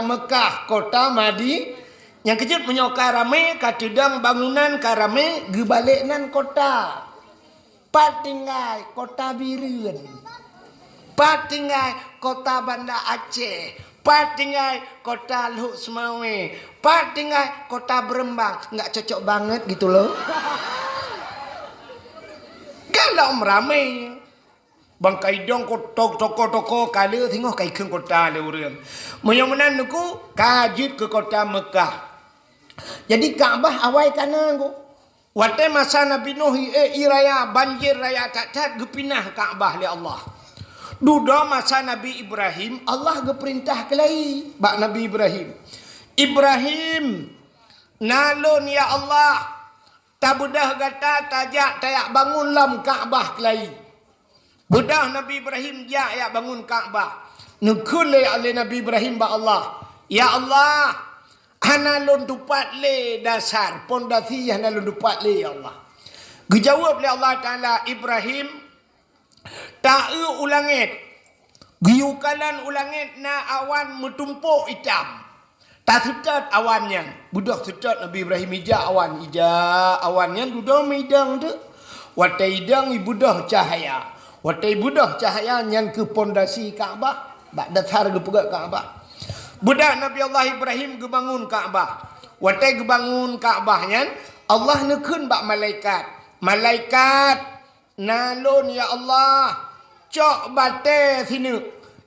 S3: Mekah, kota Madi, yang kejut punya karame, katidang bangunan karame, gebalik nan kota, patinggai kota Birun, patinggai kota Banda Aceh. Patinggai kota Luk Semawe. Patinggai kota Berembang. Enggak cocok banget gitu loh. Kalau meramai. Bangkai dong toko kali tengok kai keung kota le urang. Menyamanan nuku kajit ke kota Mekah. Jadi Kaabah awai kanan ku. Wate masa Nabi Nuh iraya banjir raya tak gepinah Kaabah le Allah. Duda masa Nabi Ibrahim, Allah geperintah kelai bak Nabi Ibrahim, nalun ya Allah, tabudah gata tajak tayak bangun lam Kaabah kelai. Budah Nabi Ibrahim ya bangun Kaabah. Nukul oleh Nabi Ibrahim bak Allah. Ya Allah, hanalun tupat le dasar pondasi hanalun tupat le ya Allah. Dijawab oleh Allah Taala Ibrahim. Tak ulangit. Giukalan ulangit na awan metumpuk hitam. Tak setat awannya. Budak setat Nabi Ibrahim ija awannya duduk midang tu. Watai idang ibudah cahaya. Watai budah cahaya yang ke pondasi Kaabah. Bak dasar ke pegak Kaabah. Budak Nabi Allah Ibrahim gebangun Kaabah. Watai gebangun Kaabahnya Allah nekun bak malaikat. Malaikat nalun ya Allah cok bate sini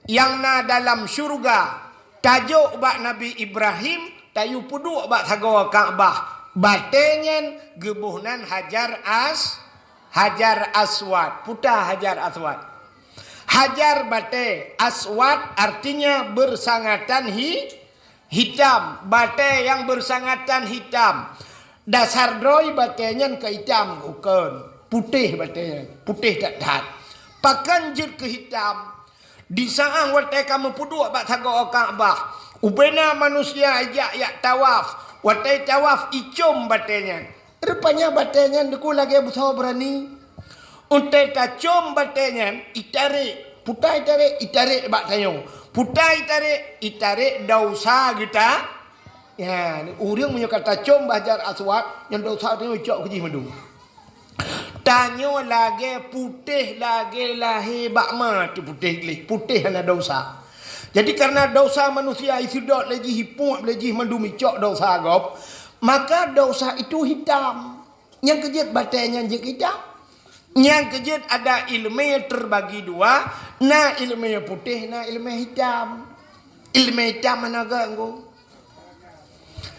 S3: yang na dalam syurga tajuk bak Nabi Ibrahim tayu puduk bak sago Kaabah batenyen gebuhnan Hajar Aswad putah Hajar Aswad. Hajar bate aswad artinya bersangatan hitam. Bate yang bersangatan hitam. Dasar droi batenya ke hitam bukan. Putih batenya. Putih tak dah. Pakan jut ke hitam. Di saang wate kamu puduk bak sago Kaabah. Ubena manusia ajak tawaf. Wate tawaf icum batenya. Rupanya batenya deku lagi besar berani. Untai tacom batenya itarik putai itarik bak tayo putai itarik dausa kita ya urang punya kata com Hajar Aswad yang dausa tayo cok keji madu tanyo lagi putih lagi lahir bak mati putih ana dausa. Jadi karena dosa manusia itu dot lagi hipuk lagi mendumi cok dosa gop maka dosa itu hitam yang kejut batenya je hitam. Yang kejut ada ilmu terbagi dua. Na ilmu putih, na ilmu hitam. Ilmu hitam mana ganggu?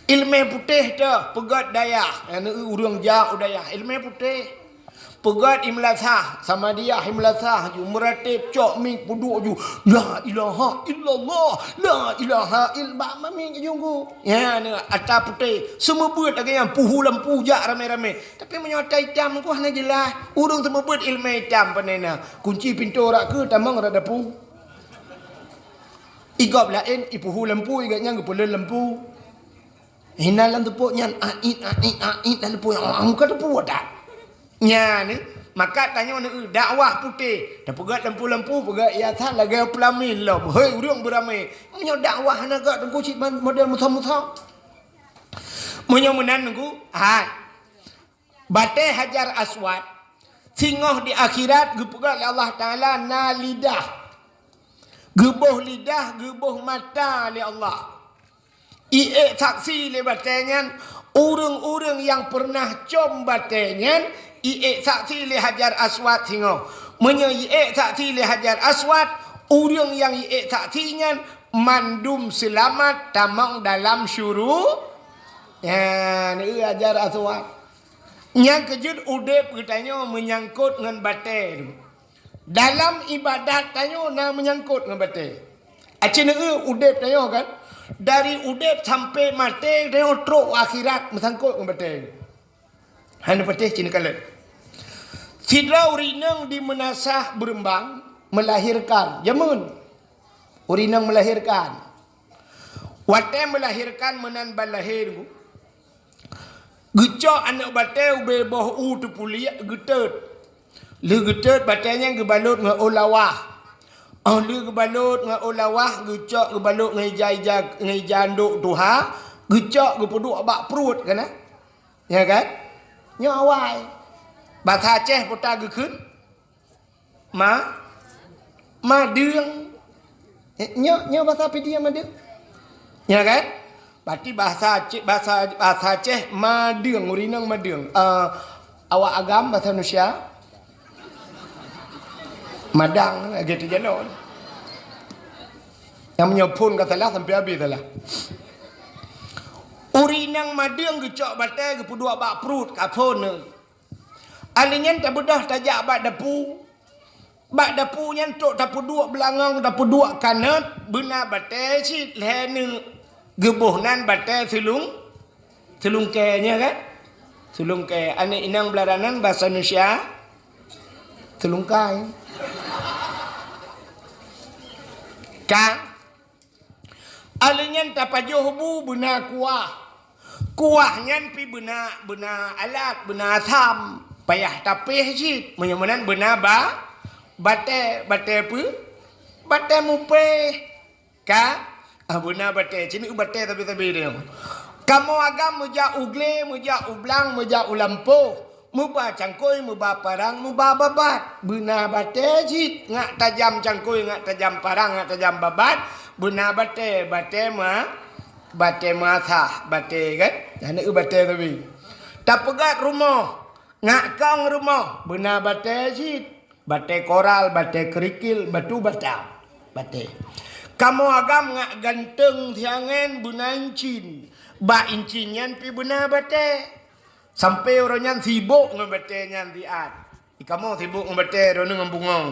S3: Ilmu putih tu pegat daya. Yang urang jauh daya. Ilmu putih. Pegat imlasah sama dia imlasah ju meratib cok ming puduk ju la ilaha illallah la ilaha illallah mami junggu ya ni ata putih semua buat lagi yang puhu lampu jak ramai-ramai tapi menyotai hitam ku hanya jelas urang semua buat ilmu hitam panena kunci pintu rak ke tamang rada pu igop lain ipuhu lampu iganya gepulen lampu hinalan tepuk nyan ait dan lampu yang ka tepu dak nya ni maka tanya ni dakwah putih dah pegat lampu-lampu pegat ya tan lagi pelamin lom hei urang beramai menyo dakwah naga tengku cik model musa-musa menyo menan nunggu bate Hajar Aswad singoh di akhirat gepegat oleh Allah Taala na lidah gebuh mata oleh Allah saksi le batenya urang-urang yang pernah com batenya saksi le Hajar Aswad singo menyo saksi le Hajar Aswad urang yang saksinya mandum selamat tamang dalam syurga ya ni Hajar Aswad yang kejut udep katanya menyangkut dengan bate dalam ibadat tanya na menyangkut dengan bate acina udep tanya kan dari udep sampai mati tanya truk akhirat menyangkut dengan bate hanya patih cina kalat. Sidra urinang di menasah berembang melahirkan. Jamun. Urinang melahirkan. Wate melahirkan menan balahir. Gecok anak bate ube boh tu puliak getet. Le getet batenya gebalut dengan ulawah. Le gebalut dengan ulawah gecok gebalut dengan janduk tuha. Gecok gepuduk bak perut kan? Ya kan? Nyo awai bahasa Aceh putar gekun ma deung nyo bahasa Pedia ma deung ya kan berarti bahasa Aceh ma deung urinang ma deung awak agam bahasa Indonesia madang gitu jalan yang menyopun kata lah sampai habis lah urinang madeng gecok batai gepudua bak perut kapon alinyan tak bedah tajak bak dapu nyantuk tapudua belangang tapudua kanat benar batai si lehene gebuhnan batai sulung kenya kan sulung ke ane inang belaranan bahasa Indonesia sulung kai ka alinyan tapajuh bu benar kuahnya pi benar alat benar tham payah tapih sih menyamanan benar bate pu bate mupe ka benar bate cini bate tapi dia kamu agam muja ugle muja ublang muja ulampo muba cangkoi muba parang muba babat benar bate sih ngak tajam cangkoi ngak tajam parang ngak tajam babat benar bate mata bate kan anak bate tapi tak pegat rumah Ngak kang rumah benar batai sit. Batai koral, batai kerikil, batu bata. Batai. Kamu agam ngak ganteng tiangan bunan cin. Ba incin yan pi benar batai. Sampai orang yang sibuk dengan batai yang tiat. Kamu sibuk dengan batai orang dengan bungong.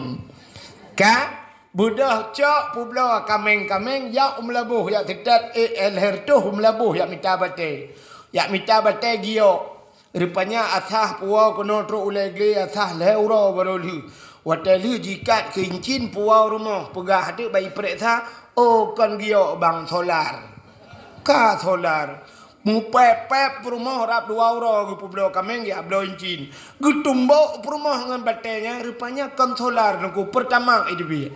S3: Ka? Budah cok publo kameng-kameng ya umlabuh ya tetat elhertuh umlabuh ya mita batai. Ya mita batai gio. Rupanya asah puau kono tro ulege asah leuro baroli. Watelu jikat kincin puau rumah pegah ada bayi periksa oh kon gio bang solar. Ka solar. Mu pep rumah rap 2 euro gu publo kameng ya blo incin. Gu tumbok rumah dengan batainya rupanya kon solar nunggu pertama idbi.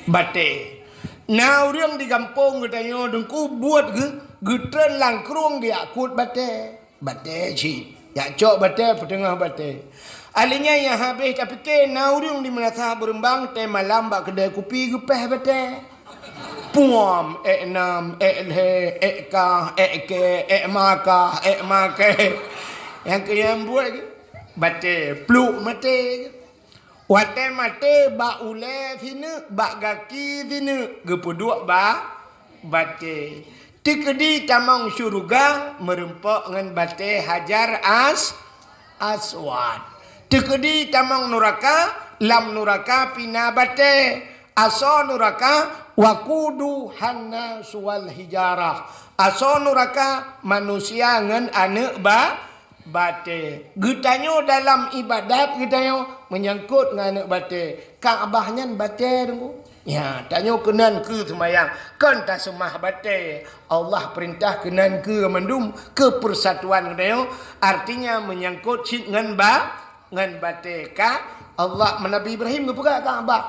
S3: Batai. Nah orang di kampung katanya dengku buat getren lang kerung dia kut batai. Batai cik. Ya cok batai petengah batai. Alinya yang habis tapi ke nah orang di mana berembang teh malam bak kedai kopi gepeh batai. Puam enam le ka ke maka make. Yang yang buat batai pluk mate. Wate mate ba ule sini, ba gaki sini, gepuduk ba bate. Tikedi tamang syurga merempak dengan bate hajar aswad. Tikedi tamang nuraka, lam nuraka pina bate. Aso nuraka wakudu hanna suwal hijarah. Aso nuraka manusia ngan anak bate. Getanyo dalam ibadat getanyo menyangkut dengan anak bate. Kaabahnya bate tunggu. Ya, tanyo kenan ke semayang. Kan tak semah bate. Allah perintah kenan ke mendum ke persatuan getanyo. Artinya menyangkut dengan bate. Ka Allah Nabi Ibrahim gepegang Kaabah.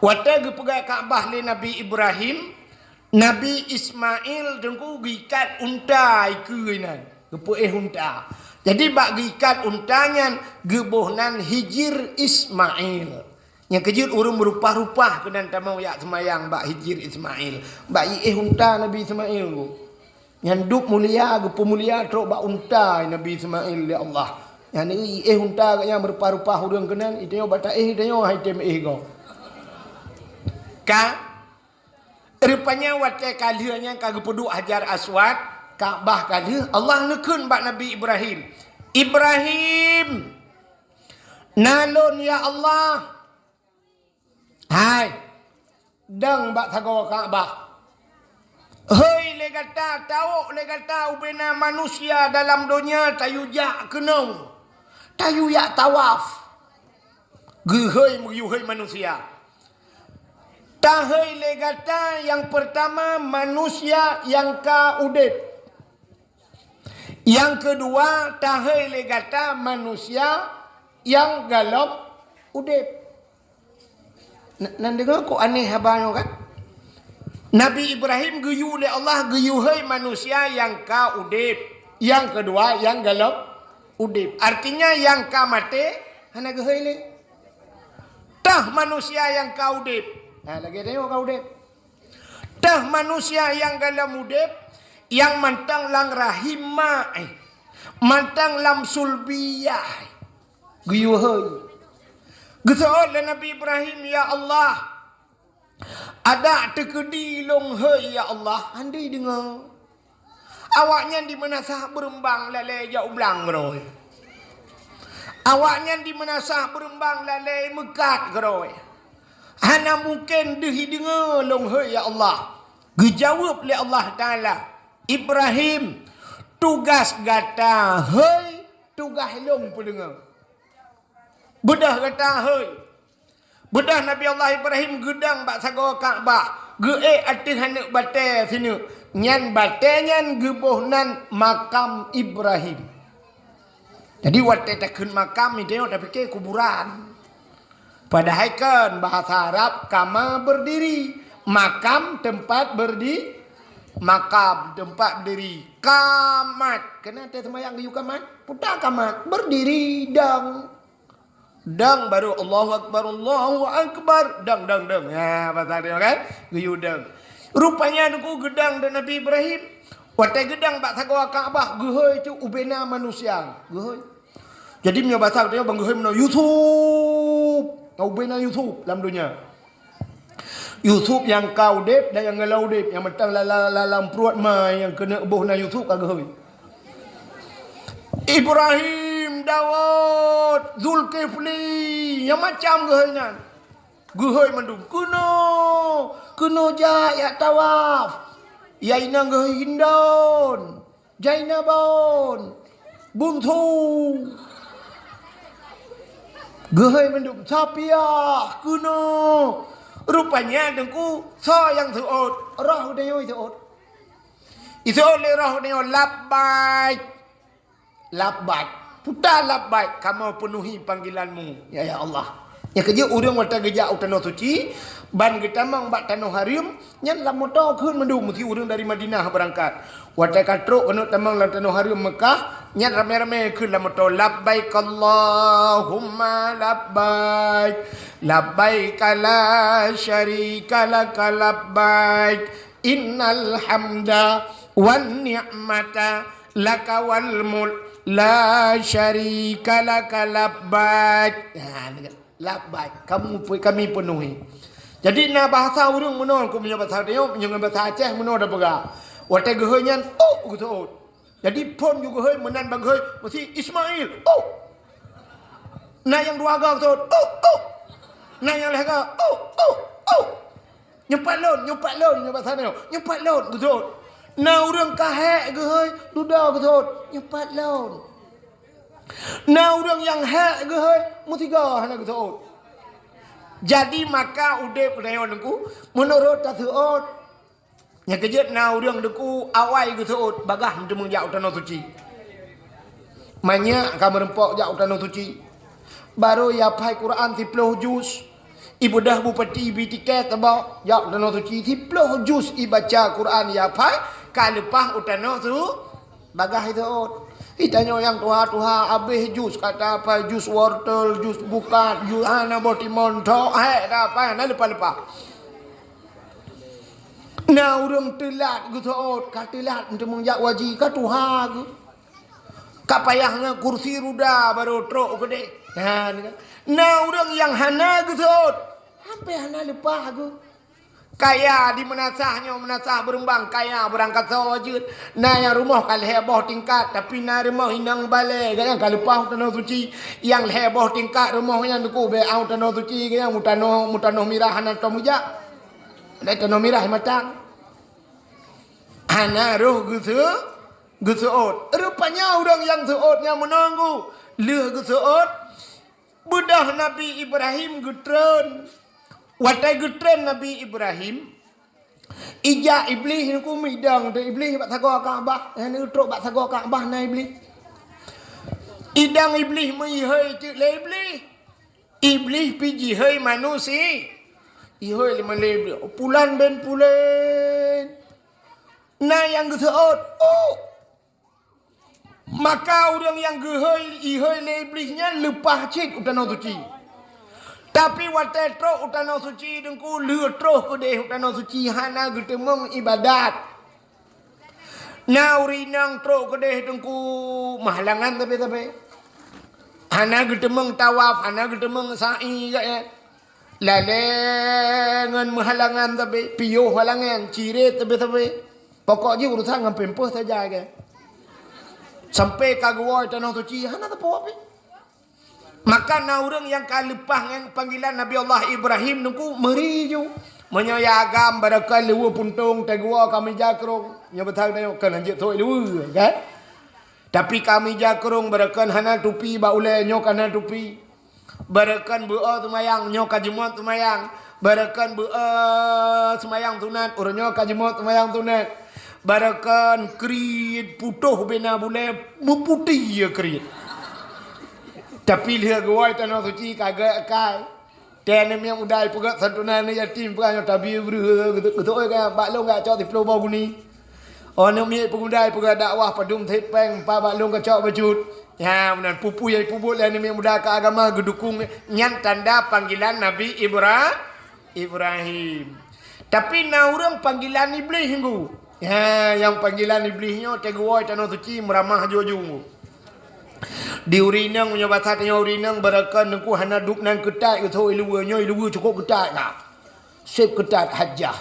S3: Wata gepegang Kaabah le Nabi Ibrahim. Nabi Ismail tunggu gikat untai keunan. Gepueh unta. Jadi bak gikat untanya gebuhnan hijir Ismail. Yang kejut urung berupa-rupa kenan tamau yak semayang bak hijir Ismail. Bak unta Nabi Ismail ku. Yang duk mulia gepu mulia trok bak unta Nabi Ismail ya Allah. Yang ni unta yang berupa-rupa urung kenan itu bak ta itu haitem go. Ka rupanya wate kalianya ka gepuduk Hajar Aswad Kaabah kali Allah nekun bak Nabi Ibrahim. Ibrahim nalun ya Allah. Hai. Dang bak sago Kaabah. Hei le kata tahu le kata ubena manusia dalam dunia tayu jak kenong. Tayu yak tawaf. Gehei muyuhei manusia. Tahai le kata yang pertama manusia yang ka udip. Yang kedua, tahai legata manusia yang galop udip. Nan dengar kok aneh abang kan? Nabi Ibrahim geyu oleh Allah geyuhai manusia yang ka udip. Yang kedua yang galop udip. Artinya yang ka mate hana gehai le. Tah manusia yang ka udip. Nah lagi tengok ka udip. Tah manusia yang galop udip. Yang mantang lang rahimah, mantang lam sulbiyah, guyuhai. Gesoal Nabi Ibrahim ya Allah, ada tekedi long hai ya Allah, andai dengar. Awaknya di mana sah berembang lale jauh belang geroi. Awaknya di mana sah berembang lale mekat geroi. Hana mungkin dehi dengar long hai ya Allah. Gejawab oleh Allah Taala. Ibrahim tugas gata hei tugas long pendengar. Bedah gata hei. Bedah Nabi Allah Ibrahim gedang bak sago Kaabah. Ge atih hanek bate sini. Nyan bate nyan gebuhnan makam Ibrahim. Jadi wate takun makam itu tapi ke kuburan. Padahal kan bahasa Arab kama berdiri, makam tempat berdiri. Makam tempat berdiri. Kamat. Kena ada semayang di kamat. Putar kamat. Berdiri. Dang. Dang baru Allahu Akbar. Allahu Akbar. Dang. Ya bahasa dia kan. Geyu dang. Rupanya aku gedang dan Nabi Ibrahim. Watai gedang bak sagwa Kaabah gehoi tu ubena manusia. Gehoi. Jadi punya bahasa dia bang gehoi meno YouTube. Kau ubena YouTube dalam dunia. YouTube yang kau dep dan yang ngelau dep, yang metang lalam perut mai yang kena boh na YouTube kagak gehoi. Ibrahim, Daud, Zulkifli, yang macam gehoi nan. Gehoi mendung kuno ya tawaf. Ya inang gehoi hindon, jainabon, buntu. Gehoi mendung sapiah kuno. Rupanya dengku so yang tuot, roh deyo tuot. Itu oleh roh deyo labbaik. Putar labbaik, kamu penuhi panggilanmu. Ya Allah. Ya kerja urang wata geja utano suci, ban getamang bak tanah harim, nyan lam motor keun mendung mesti urang dari Madinah berangkat. Wata katruk kena tamang lam tanah harim Mekah, nyan rame-rame keun lam motor labbaik Allahumma labbaik. Labbaik la syarika lak labbaik. Innal hamda wan ni'mata laka wal mulk la syarika lak labbaik. Labbaik, kami penuhi. Jadi na bahasa urang meno ku punya bahasa dia, punya bahasa Aceh meno dah pegah. Watai gehoi nyan gitu. Jadi pon juga gehoi menan bang gehoi mesti Ismail. Na yang dua agak tu. Na yang lega. Nyempat lon bahasa dia. Nyempat lon gitu. Na urang kahek gehoi duda gitu. Nyempat lon. Na urang yang hak gehoi mutiga hana gitu. Jadi maka ude pedayon ku menurut tatuot. Nya kejet na urang deku awai gitu bagah demeng jak utano suci. Manya ka merempok jak utano suci. Baru ya pai Quran 30 juz. Ibu dah bupati BTK tabau jak utano suci 30 juz ibaca Quran ya pai ka lepah utano tu bagah itu. Itanya yang tuha habis jus kata apa jus wortel, jus bukat, jus ana boti montok, dah apa na lepas. Na urang telat gitu ka telat untuk menjak waji ka tuha ku. Ka payahna kursi ruda baru trok gede. Na urang yang hana gitu. Apa hana lepas ku? Kaya di menasah berembang kaya berangkat sawajud. Na yang rumah kal heboh tingkat tapi na rumah inang bale gaya kal pau tanah suci yang heboh tingkat rumahnya duku be au tanah suci gaya mutano mirah hanan tomuja. Ada tanah mirah matang. Ana roh gusuot. Rupanya orang yang suotnya menunggu. Leh gusuot. Budah Nabi Ibrahim gutron. Watai gutren Nabi Ibrahim ija iblis ni ku midang tu iblis bak sagor Kaabah ni utruk bak sagor Kaabah na iblis idang iblis mihoi tu le iblis piji hei manusia ihoi lima le pulan ben pulen na yang geseot maka orang yang gehoi ihoi le iblisnya lepah cik utano suci. Tapi watai trok utano suci dengku leu troh ke deh utano suci hana getemeng ibadat. Naurinang trok ke deh dengku mahalangan tapi. Hana getemeng tawaf, hana getemeng sa'i gaya. Lalengan mahalangan tapi piyo halangan ciret tapi. Pokoknya urusan ngam pempeh saja ke. Sampai kagawai utano suci hana tapo apa. Maka na urang yang kalepah yang panggilan Nabi Allah Ibrahim nungku meriju menyayagam barakal lewu puntung tegua kami jakrong nya betang tayo kan anjek toi lewu kan tapi kami jakrong barakan hana tupi baule nyok hana tupi barakan beuah tumayang nyok kajemot tumayang barakan beuah semayang tunat urang nyok kajemot tumayang tunat barakan krid putuh bena bule muputih ya krid. Tapi lihat gawai tanah suci kagak kai. Dan yang udai pegat santunan yatim pegang tabi beru gitu kan bak long gak cok di pulau bau ni. Ono mi pengudai pegat dakwah padum tepeng pa bak long gak cok bajut. Ya benar pupu yang pupu dan mi muda ke agama gedukung nyan tanda panggilan Nabi Ibrahim. Tapi na urang panggilan iblis hinggu. Ya, yang panggilan iblisnya teguoi tanah suci meramah jojo. Di urinang punya batatnya urinang barakan nengku hana duk nan ketat ke thoi luanya luwe cukup ketat nak. Sip ketat hajah.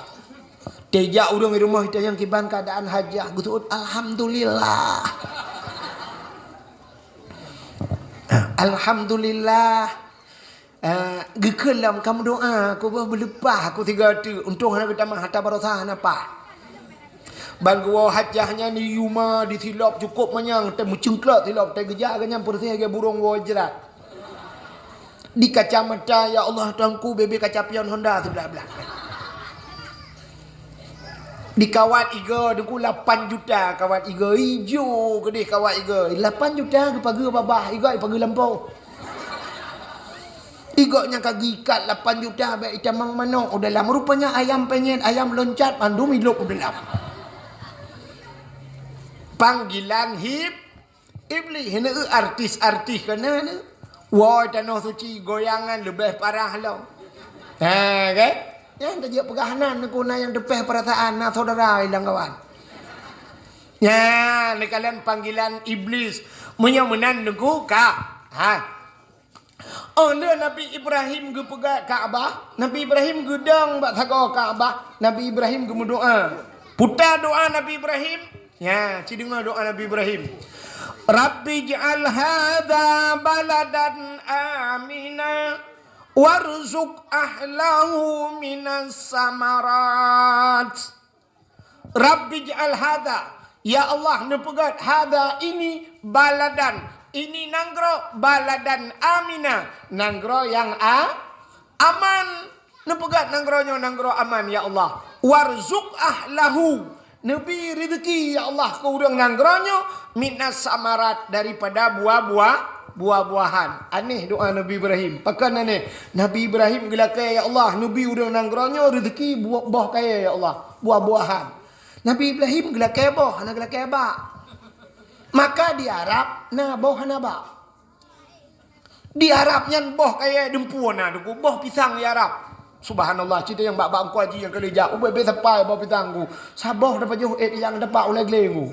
S3: Tejak urang di rumah kita yang kiban keadaan hajah. Betul alhamdulillah. Alhamdulillah. Gekelam kamu doa aku berlepah aku 3 tu untung hana kita mah hatta barasah napa. Ban gua hajahnya ni yuma ditilap cukup manyang temu cengklak tilap tai gejak ganyam persih ge burung gua jerat. Di kacamata ya Allah tuanku bebe kaca pion Honda sebelah belah. Di kawat iga deku 8 juta kawat iga hijau gede kawat iga 8 juta ke pagi babah iga pagi lampau. Iga nya kaki ikat 8 juta baik itamang manok udah lama rupanya ayam penyet ayam loncat pandu hidup udah lama. Panggilan iblis hena artis-artis kena ni. Woi tanah suci goyangan lebih parah lo. Ha kan? Yang dia pegahanan aku na yang depeh perasaan na saudara ilang kawan. Ya, ni kalian panggilan iblis menyamenan nengku ka. Ha. Oh, Nabi Ibrahim ge pegak Kaabah, Nabi Ibrahim gedang bak thago Kaabah, Nabi Ibrahim ge doa. Putar doa Nabi Ibrahim. Ya, ci dengar doa Nabi Ibrahim. Rabbi ij'al hadza baladan amina warzuq ahlahu minas samarat. Rabbi ij'al hadza, ya Allah nepegat hadza ini baladan, ini nanggro baladan amina, nanggro yang aman. Nepegat nanggronya nanggro aman ya Allah. Warzuq ahlahu, Nabi rezeki ya Allah ke urang nanggronya minas samarat daripada buah-buahan. Aneh doa Nabi Ibrahim. Pakan aneh. Nabi Ibrahim gelake ya Allah, Nabi urang nanggronya rezeki buah kaya ya Allah, buah-buahan. Nabi Ibrahim gelake boh, ana gelake ba. Maka di Arab na boh na ba. Di Arab nyan boh kaya dempuan na duku boh pisang di Arab. Subhanallah, cerita yang bak-bak aku haji yang kerja. Ubay be sampai bawa pitangku. Sabah dapat jauh yang dapat oleh gelengu.